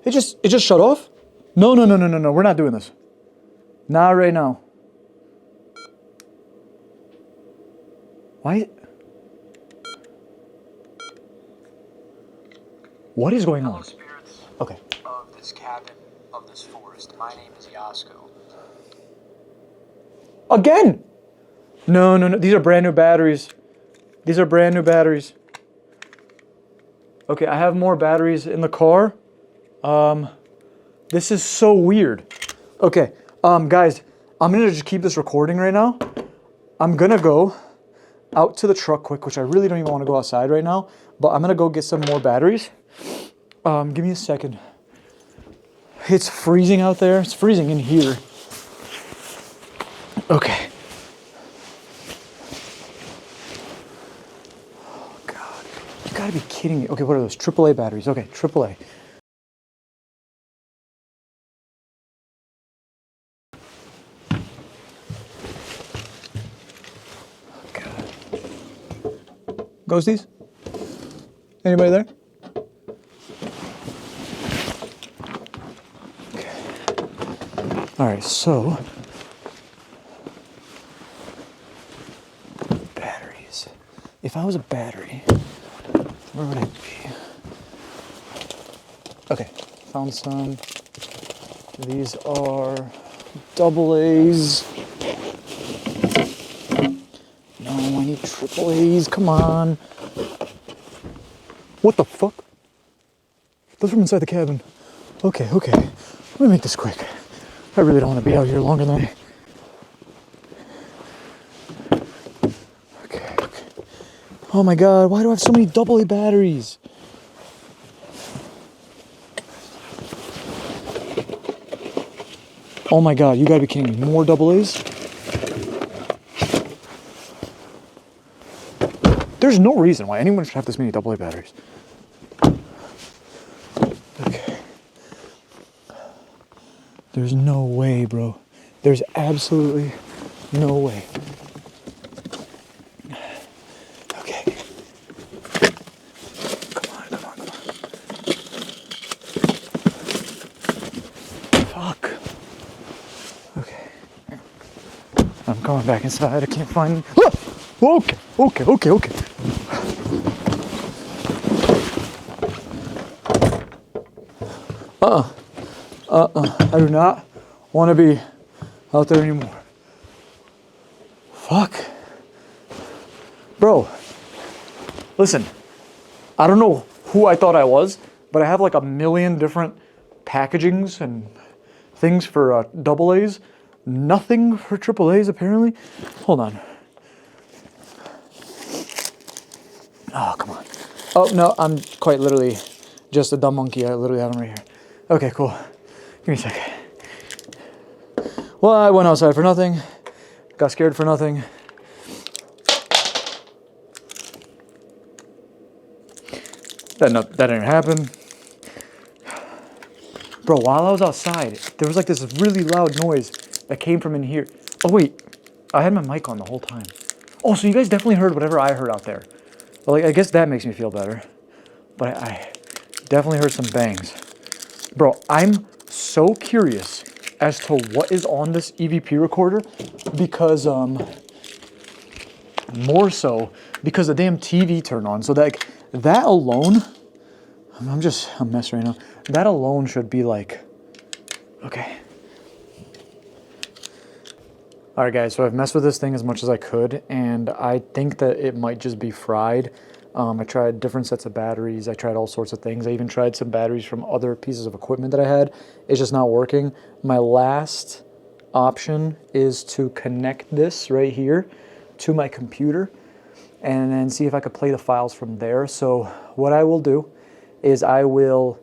Speaker 1: It just shut off? No, we're not doing this. Not right now. Why? What is going on? Okay. Of this cabin, of this forest. My name is Jasko. Again! No, no, no. These are brand new batteries. These are brand new batteries. Okay, I have more batteries in the car. This is so weird. Okay, guys, I'm gonna just keep this recording right now. I'm gonna go out to the truck quick, which I really don't even want to go outside right now, but I'm gonna go get some more batteries. Give me a second. It's freezing out there. It's freezing in here. Okay. Oh God, you gotta be kidding me. Okay, what are those? AAA batteries. Okay, AAA. Ghosties? Anybody there? Okay. All right, so batteries. If I was a battery, where would I be? Okay, found some. These are AA's. No, I need AAA's. Come on. What the fuck? Those from inside the cabin. Okay, okay. Let me make this quick. I really don't want to be out here longer than I... Okay, okay. Oh my God, why do I have so many AA batteries? Oh my God, you gotta be kidding me. More AA's? There's no reason why anyone should have this many AA batteries. Okay. There's no way, bro. There's absolutely no way. Okay. Come on, come on, come on. Fuck. Okay. I'm going back inside. I can't find... Ah! Okay, okay, okay, okay. I do not want to be out there anymore. Fuck. Bro, listen, I don't know who I thought I was, but I have like a million different packagings and things for AA's. Nothing for AAA's apparently. Hold on. Oh, come on. Oh, no, I'm quite literally just a dumb monkey. I literally have them right here. Okay, cool. Give me a second. Well, I went outside for nothing. Got scared for nothing. That didn't happen. Bro, while I was outside, there was like this really loud noise that came from in here. Oh, wait. I had my mic on the whole time. Oh, so you guys definitely heard whatever I heard out there. Well, like, I guess that makes me feel better. But I definitely heard some bangs. Bro, I'm so curious as to what is on this EVP recorder because, more so because the damn TV turned on. So that alone, I'm just a mess right now. That alone should be like, okay. All right, guys, so I've messed with this thing as much as I could, and I think that it might just be fried. I tried different sets of batteries. I tried all sorts of things. I even tried some batteries from other pieces of equipment that I had. It's just not working. My last option is to connect this right here to my computer and then see if I could play the files from there. So what I will do is I will,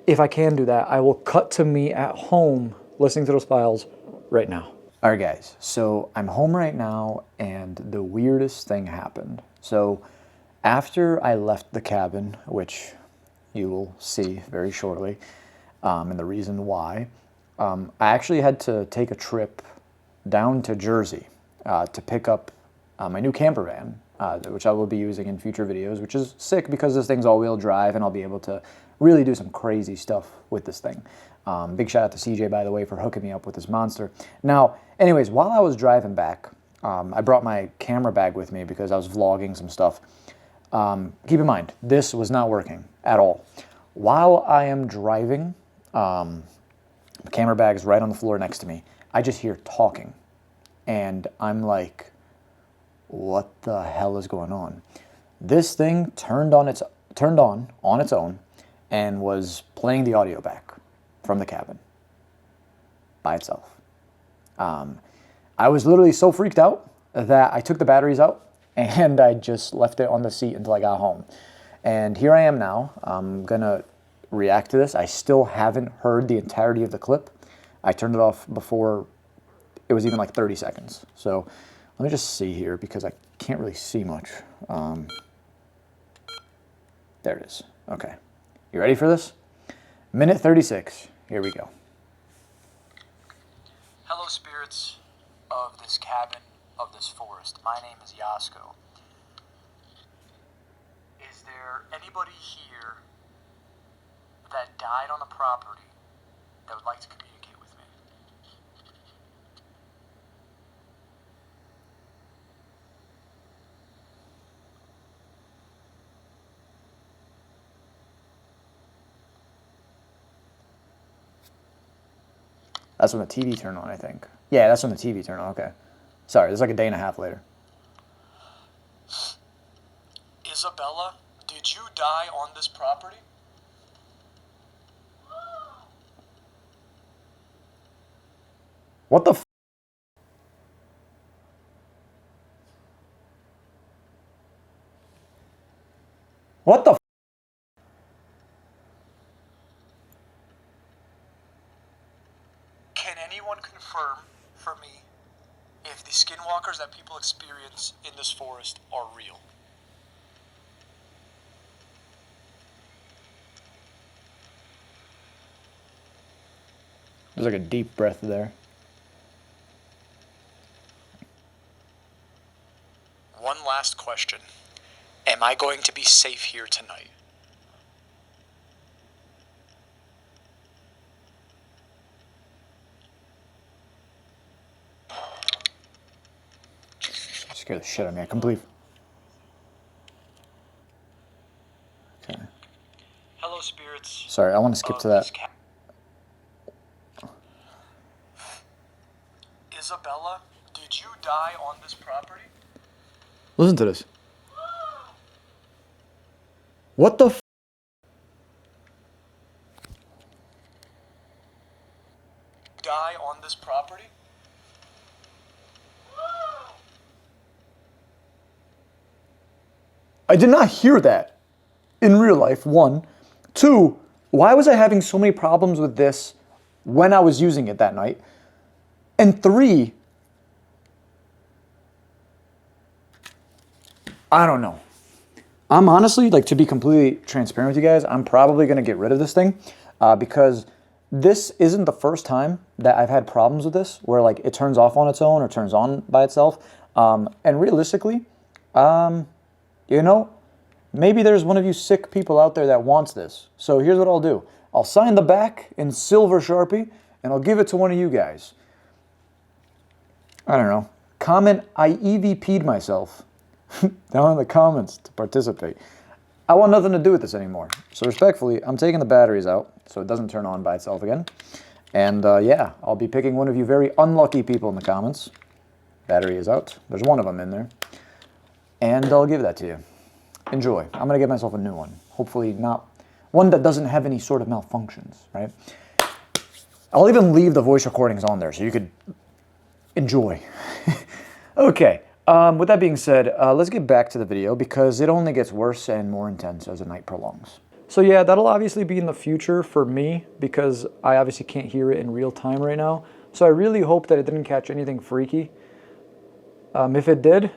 Speaker 1: if I can do that, I will cut to me at home listening to those files right now. All right, guys, so I'm home right now and the weirdest thing happened. So after I left the cabin, which you will see very shortly, and the reason why, I actually had to take a trip down to Jersey to pick up my new camper van, which I will be using in future videos, which is sick because this thing's all-wheel drive and I'll be able to really do some crazy stuff with this thing. Big shout out to CJ, by the way, for hooking me up with this monster. Now, anyways, while I was driving back, I brought my camera bag with me because I was vlogging some stuff. Keep in mind, this was not working at all. While I am driving, The camera bag is right on the floor next to me. I just hear talking. And I'm like, what the hell is going on? This thing turned on its own and was playing the audio back from the cabin by itself. I was literally so freaked out that I took the batteries out and I just left it on the seat until I got home. And here I am now. I'm gonna react to this. I still haven't heard the entirety of the clip. I turned it off before it was even like 30 seconds. So let me just see here because I can't really see much. There it is. Okay. You ready for this? Minute 36. Here we go. Hello, spirits of this cabin, of this forest. My name is Jasko. Is there anybody here that died on the property that would like to communicate with me? That's when the TV turned on, I think. Yeah, that's when the TV turned on, okay. Sorry, it's like a day and a half later. Isabella, did you die on this property? What the f? What the f? Can anyone confirm for me if the skinwalkers that people experience in this forest are real? There's like a deep breath there. One last question. Am I going to be safe here tonight? Scare the shit out of me. I can't believe. Okay. Hello, spirits. Sorry, I want to skip to that. Isabella, did you die on this property? Listen to this. What the f? Die on this property? I did not hear that in real life, one. Two, why was I having so many problems with this when I was using it that night? And three, I don't know. I'm honestly, like, to be completely transparent with you guys, I'm probably going to get rid of this thing because this isn't the first time that I've had problems with this where, like, it turns off on its own or turns on by itself. And realistically, you know, maybe there's one of you sick people out there that wants this. So here's what I'll do. I'll sign the back in silver Sharpie and I'll give it to one of you guys. I don't know. Comment, I EVP'd myself down in the comments to participate. I want nothing to do with this anymore. So respectfully, I'm taking the batteries out so it doesn't turn on by itself again. And yeah, I'll be picking one of you very unlucky people in the comments. Battery is out. There's one of them in there. And I'll give that to you. Enjoy. I'm going to get myself a new one. Hopefully not one that doesn't have any sort of malfunctions, right? I'll even leave the voice recordings on there so you could enjoy. Okay. With that being said, let's get back to the video because it only gets worse and more intense as the night prolongs. So yeah, that'll obviously be in the future for me because I obviously can't hear it in real time right now. So I really hope that it didn't catch anything freaky. If it did,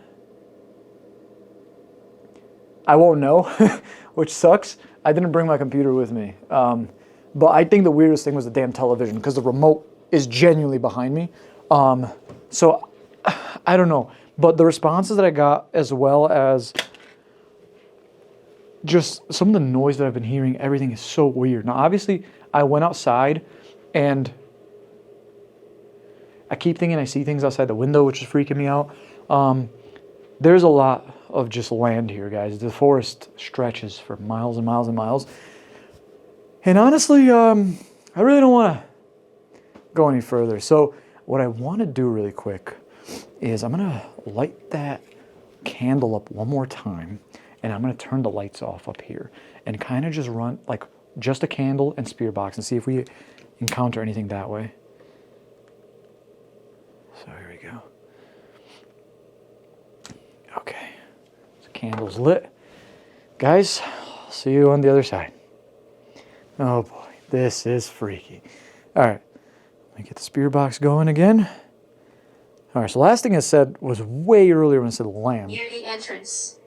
Speaker 1: I won't know, which sucks. I didn't bring my computer with me. But I think the weirdest thing was the damn television because the remote is genuinely behind me. So I don't know. But the responses that I got, as well as just some of the noise that I've been hearing, everything is so weird. Now, obviously, I went outside and I keep thinking I see things outside the window, which is freaking me out. There's a lot of just land here, guys. The forest stretches for miles and miles and miles. And honestly, I really don't want to go any further. So what I want to do really quick is I'm going to light that candle up one more time, and I'm going to turn the lights off up here and kind of just run like just a candle and spirit box and see if we encounter anything that way. So here we go. Okay, so candle's lit. Guys, I'll see you on the other side. Oh boy, this is freaky. All right, let me get the spirit box going again. All right, so last thing I said was way earlier when I said lamb.
Speaker 3: Near the entrance.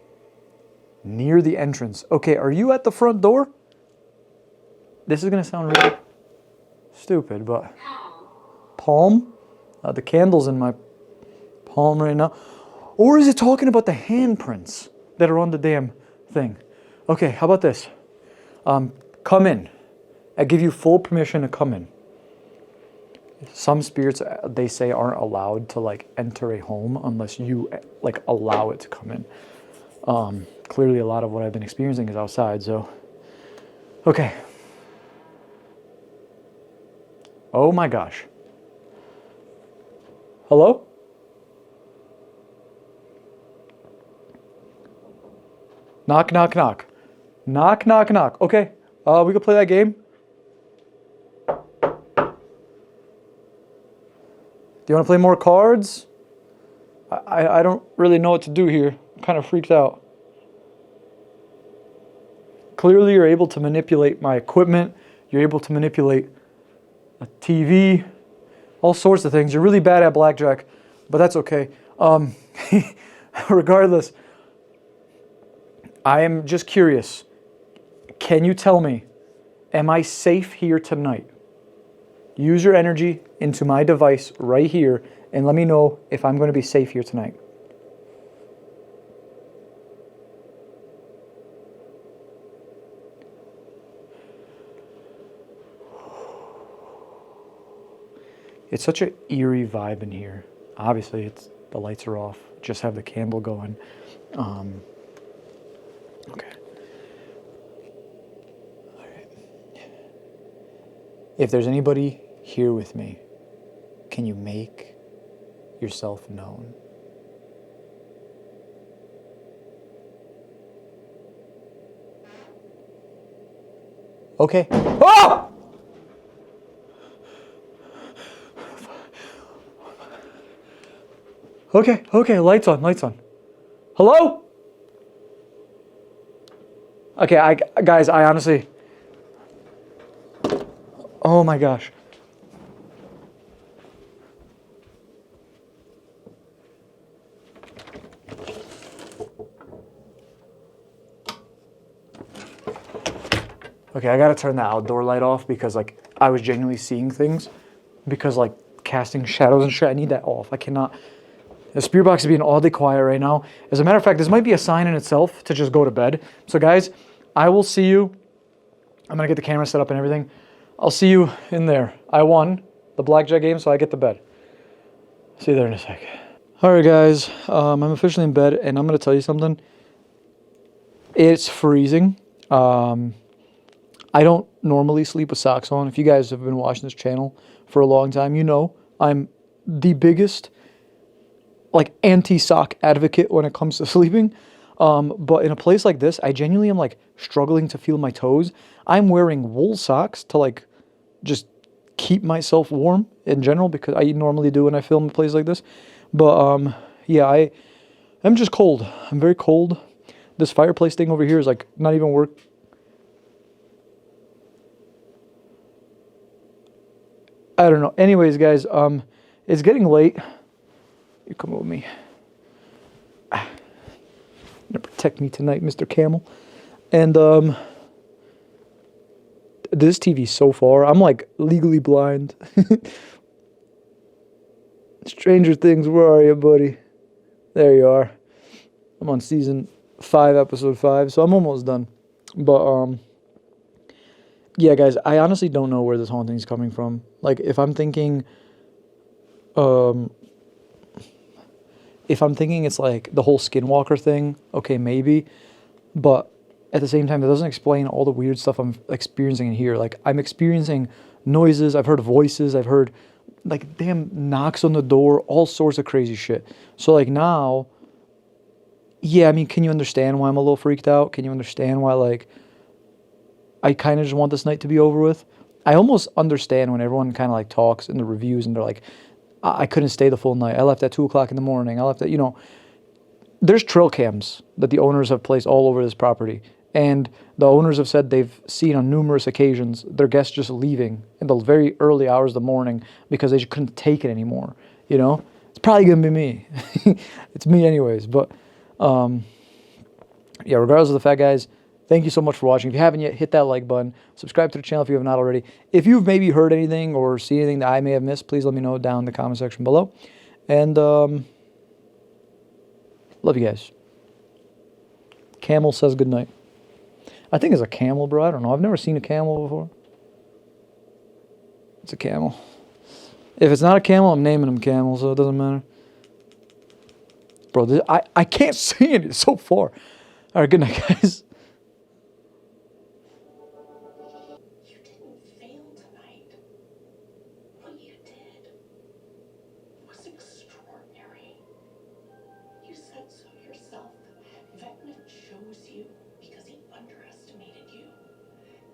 Speaker 1: Near the entrance. Okay, are you at the front door? This is going to sound really stupid, but... Palm? The candle's in my palm right now. Or is it talking about the handprints that are on the damn thing? Okay, how about this? Come in. I give you full permission to come in. Some spirits, they say, aren't allowed to like enter a home unless you like allow it to come in. Clearly a lot of what I've been experiencing is outside, so... Okay. Oh my gosh. Hello? Knock, knock, knock. Knock, knock, knock. Okay, we can play that game. Do you want to play more cards? I don't really know what to do here. I'm kind of freaked out. Clearly you're able to manipulate my equipment. You're able to manipulate a TV. All sorts of things. You're really bad at blackjack, but that's okay. Regardless, I am just curious. Can you tell me, am I safe here tonight? Use your energy into my device right here and let me know if I'm going to be safe here tonight. It's such an eerie vibe in here. Obviously, the lights are off. Just have the candle going. Okay. All right. If there's anybody here with me, can you make yourself known? Okay. Oh! Okay, lights on. Hello? Okay, guys, I honestly... Oh my gosh. Okay, I gotta turn the outdoor light off because like I was genuinely seeing things because like casting shadows and shit, I need that off. I cannot... The spirit box is being oddly quiet right now. As a matter of fact, this might be a sign in itself to just go to bed. So guys, I will see you. I'm going to get the camera set up and everything. I'll see you in there. I won the blackjack game, so I get to bed. See you there in a sec. All right, guys. I'm officially in bed, and I'm going to tell you something. It's freezing. I don't normally sleep with socks on. If you guys have been watching this channel for a long time, you know I'm the biggest... like anti-sock advocate when it comes to sleeping, but in a place like this I genuinely am like struggling to feel my toes. I'm wearing wool socks to like just keep myself warm in general because I normally do when I film a place like this, but yeah, I'm just cold. I'm very cold. This fireplace thing over here is like not even work. I don't know. Anyways, guys, it's getting late. You come with me. You're gonna protect me tonight, Mr. Camel. And this TV so far, I'm like legally blind. Stranger Things, where are you, buddy? There you are. I'm on season 5, episode 5, so I'm almost done. But yeah, guys, I honestly don't know where this haunting is coming from. Like, if I'm thinking it's like the whole Skinwalker thing, okay, maybe. But at the same time, that doesn't explain all the weird stuff I'm experiencing in here. Like, I'm experiencing noises, I've heard voices, I've heard like damn knocks on the door, all sorts of crazy shit. So like now, yeah, I mean, can you understand why I'm a little freaked out? Can you understand why like I kind of just want this night to be over with? I almost understand when everyone kind of like talks in the reviews and they're like, I couldn't stay the full night. I left at 2 o'clock in the morning. I left at, there's trail cams that the owners have placed all over this property. And the owners have said they've seen on numerous occasions their guests just leaving in the very early hours of the morning because they just couldn't take it anymore. It's probably going to be me. It's me anyways. But yeah, regardless of the fact, guys, thank you so much for watching. If you haven't yet, hit that like button. Subscribe to the channel if you have not already. If you've maybe heard anything or seen anything that I may have missed, please let me know down in the comment section below. And love you guys. Camel says goodnight. I think it's a camel, bro. I don't know. I've never seen a camel before. It's a camel. If it's not a camel, I'm naming them camel, so it doesn't matter. Bro, I can't see it. It's so far. All right, good night, guys.
Speaker 3: You didn't fail tonight. What you did was extraordinary. You said so yourself. Vecna chose you because he underestimated you.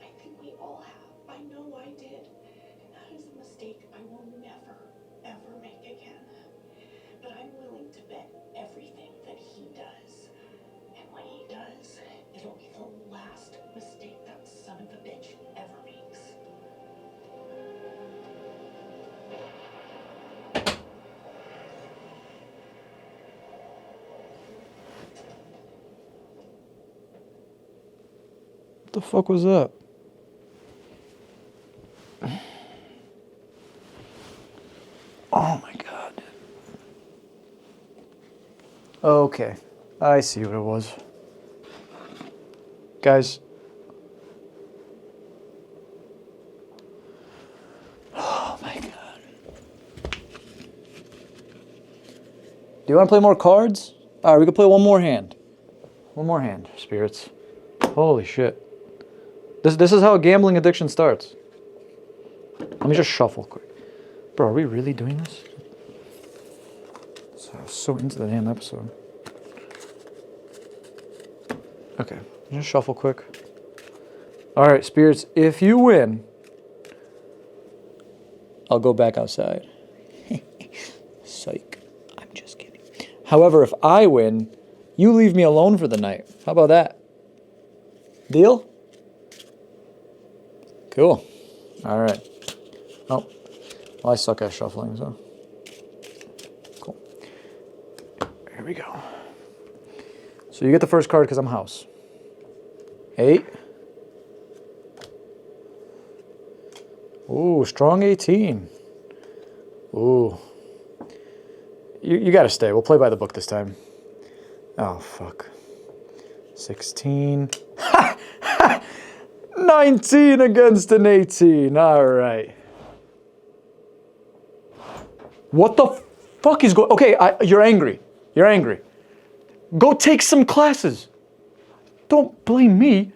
Speaker 3: I think we all have. I know I did. And that is a mistake I will never, ever make again. But I'm willing to bet everything that he does. And when he does, it'll be the last mistake that son of a bitch ever makes.
Speaker 1: What the fuck was that? Oh my god. Okay. I see what it was. Guys. Oh my god. Do you want to play more cards? Alright, we can play one more hand. One more hand, spirits. Holy shit. This is how a gambling addiction starts. Let me just shuffle quick. Bro, are we really doing this? So, I was so into the damn episode. Okay, just shuffle quick. Alright, spirits, if you win, I'll go back outside. Psych. I'm just kidding. However, if I win, you leave me alone for the night. How about that? Deal? Cool. Alright. Oh. Well, I suck at shuffling, so. Cool. Here we go. So you get the first card because I'm house. 8. Ooh, strong 18. Ooh. You gotta stay. We'll play by the book this time. Oh, fuck. 16. 19 against an 18. All right. What the fuck is going... Okay, you're angry. You're angry. Go take some classes. Don't blame me.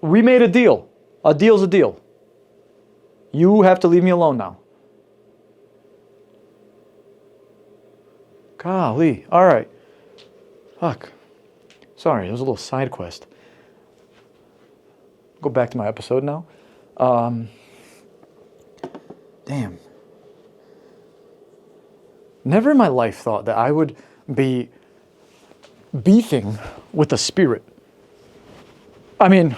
Speaker 1: We made a deal. A deal's a deal. You have to leave me alone now. Golly. All right. Fuck. Sorry, it was a little side quest. Go back to my episode now. Damn. Never in my life thought that I would be beefing with a spirit. I mean,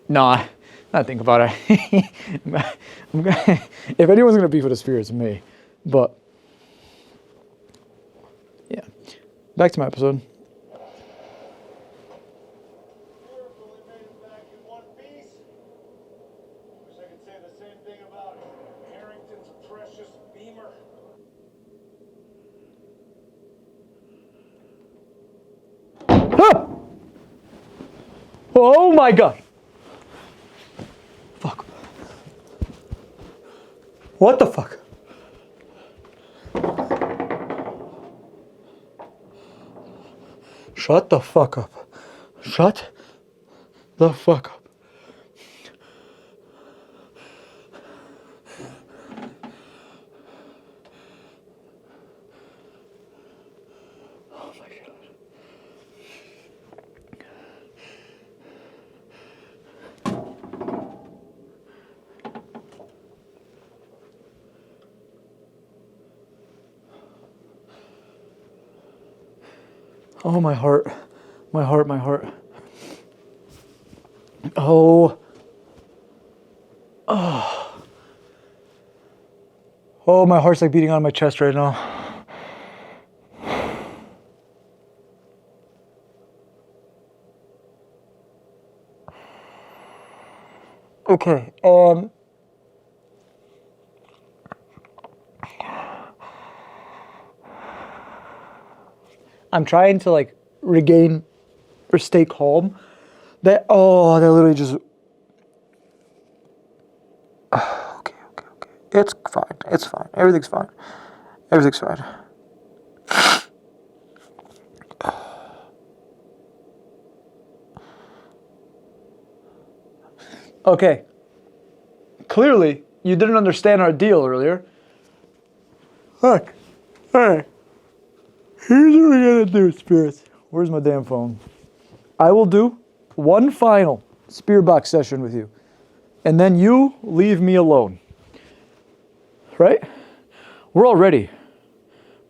Speaker 1: nah, I think about it. If anyone's gonna beef with a spirit, it's me. But yeah, back to my episode. Ah! Oh my god! Fuck. What the fuck? Shut the fuck up. Shut the fuck up. Oh, my heart. My heart, my heart. Oh. Oh. Oh, my heart's like beating on my chest right now. Okay, I'm trying to like regain or stay calm. That literally just. Okay. It's fine. It's fine. Everything's fine. Everything's fine. Okay. Clearly, you didn't understand our deal earlier. Look. Alright. Here's what we're gonna do, spirits. Where's my damn phone? I will do one final spirit box session with you. And then you leave me alone. Right? We're already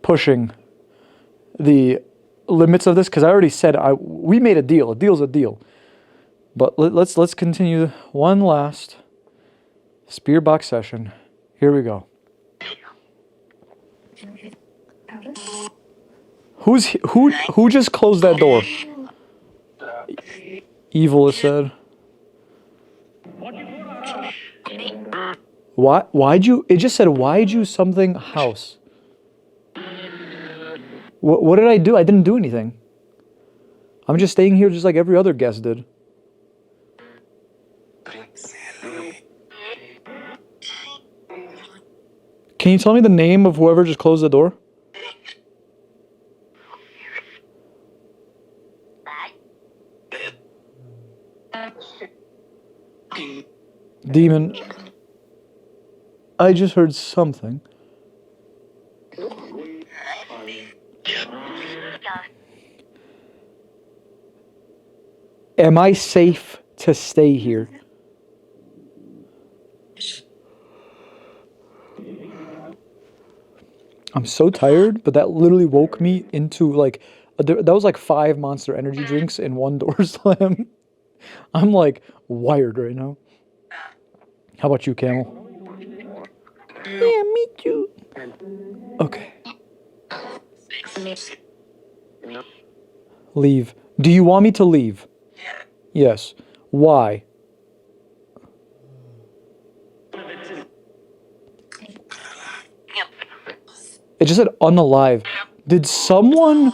Speaker 1: pushing the limits of this because I already said we made a deal. A deal's a deal. But let's continue one last spirit box session. Here we go. Who just closed that door? Evil is said. It just said why'd you something house? What did I do? I didn't do anything. I'm just staying here just like every other guest did. Can you tell me the name of whoever just closed the door? Demon. I just heard something. Am I safe to stay here? I'm so tired, but that literally woke me into like, that was like 5 Monster Energy drinks in one door slam. I'm like wired right now. How about you, Camel? Yeah, me too. Okay. Leave. Do you want me to leave? Yes. Why? It just said unalive. Did someone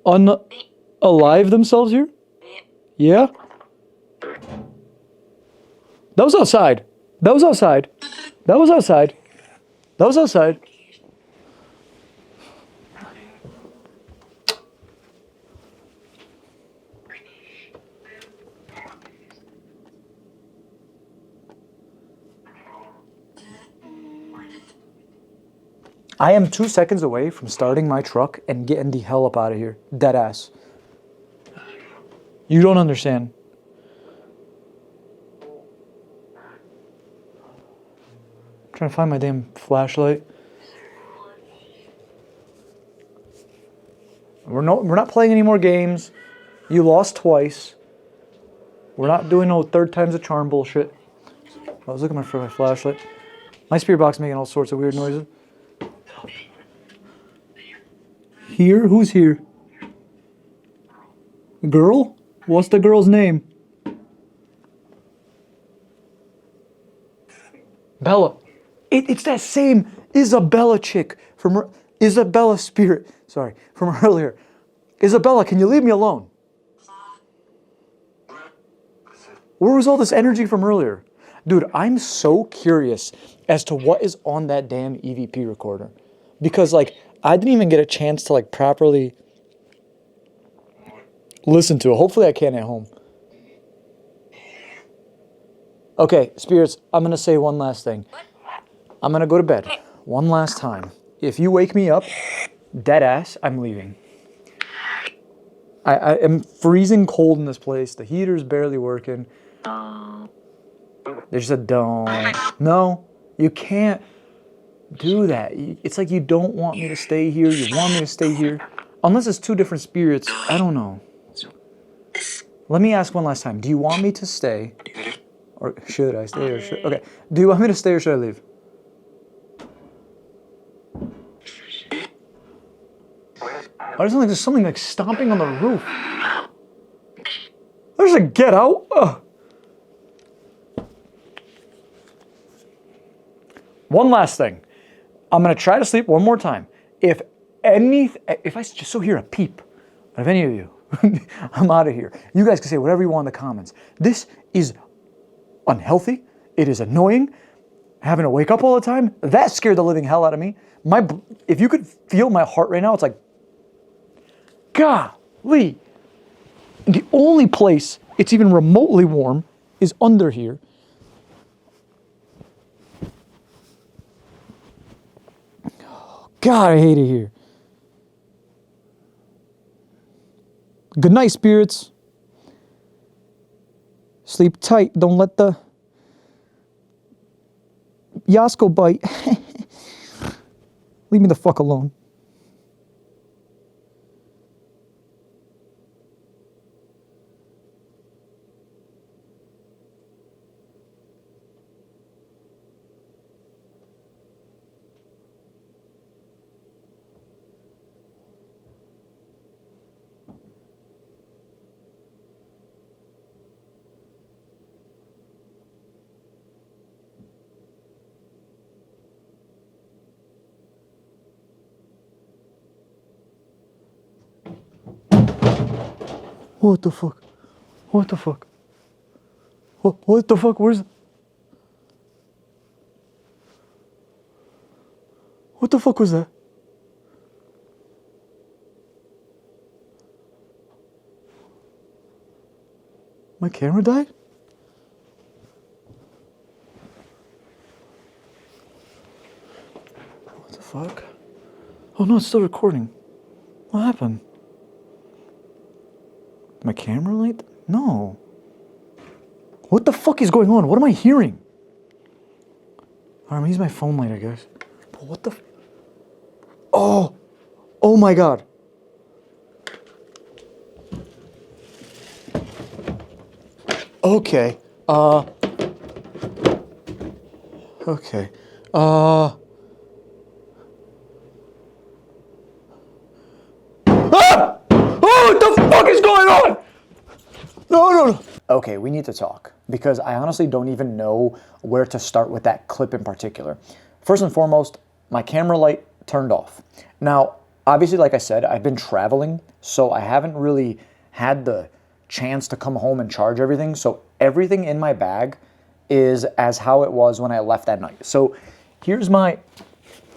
Speaker 1: unalive themselves here? Yeah? That was outside. That was outside. That was outside. That was outside. I am 2 seconds away from starting my truck and getting the hell up out of here. Dead ass. You don't understand. I'm trying to find my damn flashlight. We're not playing any more games. You lost twice. We're not doing no third time's a charm bullshit. I was looking for my flashlight. My spirit box making all sorts of weird noises. Here? Who's here? Girl? What's the girl's name? Bella. It's that same Isabella chick from Isabella spirit. Sorry, from earlier. Isabella, can you leave me alone? Where was all this energy from earlier? Dude, I'm so curious as to what is on that damn EVP recorder. Because, like, I didn't even get a chance to, like, properly listen to it. Hopefully I can at home. Okay, spirits, I'm going to say one last thing. I'm going to go to bed one last time. If you wake me up, dead ass, I'm leaving. I am freezing cold in this place. The heater's barely working. There's a don't. No, you can't do that. It's like you don't want me to stay here. You want me to stay here. Unless it's two different spirits, I don't know. Let me ask one last time. Do you want me to stay? Or should I stay or should... Okay. Do you want me to stay or should I leave? I just think there's something like stomping on the roof. There's a get out. Ugh. One last thing. I'm going to try to sleep one more time. If I just so hear a peep out of any of you, I'm out of here. You guys can say whatever you want in the comments. This is unhealthy. It is annoying. Having to wake up all the time, that scared the living hell out of me. If you could feel my heart right now, it's like, golly. The only place it's even remotely warm is under here. Oh, God, I hate it here. Good night, spirits. Sleep tight. Don't let the Jasko bite. Leave me the fuck alone. What the fuck? What the fuck? What the fuck? What the fuck was that? My camera died? What the fuck? Oh no, it's still recording. What happened? My camera light? No. What the fuck is going on? What am I hearing? Alright, I'm gonna use my phone light, I guess. But what the Oh! Oh my god. Okay. Okay. Ah! Oh, what the fuck is going on? No. Okay, we need to talk because I honestly don't even know where to start with that clip in particular. First and foremost, my camera light turned off. Now, obviously, like I said, I've been traveling, so I haven't really had the chance to come home and charge everything. So everything in my bag is as how it was when I left that night. So here's my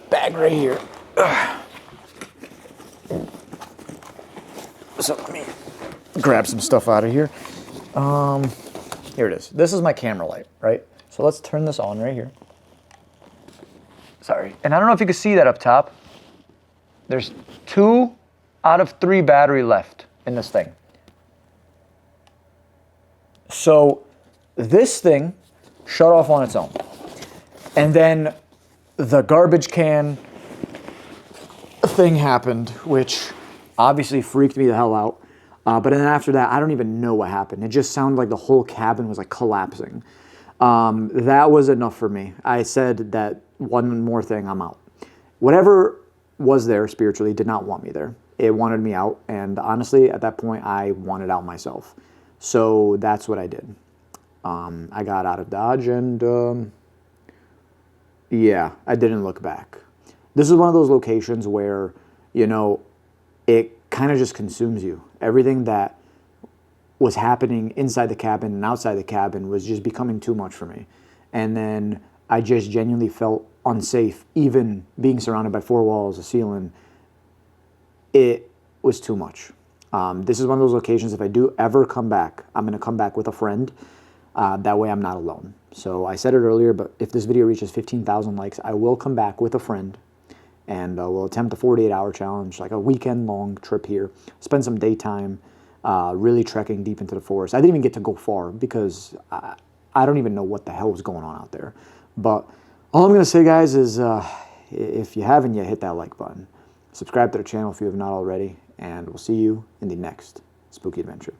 Speaker 1: bag right here. So let me grab some stuff out of here. Here it is. This is my camera light, right? So let's turn this on right here. Sorry. And I don't know if you can see that up top. There's 2 out of 3 battery left in this thing. So this thing shut off on its own. And then the garbage can thing happened, which obviously freaked me the hell out. But then after that, I don't even know what happened. It just sounded like the whole cabin was like collapsing. That was enough for me. I said that one more thing, I'm out. Whatever was there spiritually did not want me there. It wanted me out. And honestly, at that point, I wanted out myself. So that's what I did. I got out of Dodge and yeah, I didn't look back. This is one of those locations where, you know, it kind of just consumes you. Everything that was happening inside the cabin and outside the cabin was just becoming too much for me. And then I just genuinely felt unsafe, even being surrounded by 4 walls, a ceiling. It was too much. This is one of those locations, if I do ever come back, I'm going to come back with a friend. That way I'm not alone. So I said it earlier, but if this video reaches 15,000 likes, I will come back with a friend. And we'll attempt a 48-hour challenge, like a weekend-long trip here. Spend some daytime really trekking deep into the forest. I didn't even get to go far because I don't even know what the hell was going on out there. But all I'm going to say, guys, is if you haven't yet, hit that like button. Subscribe to the channel if you have not already.
Speaker 4: and we'll see you in the next spooky adventure.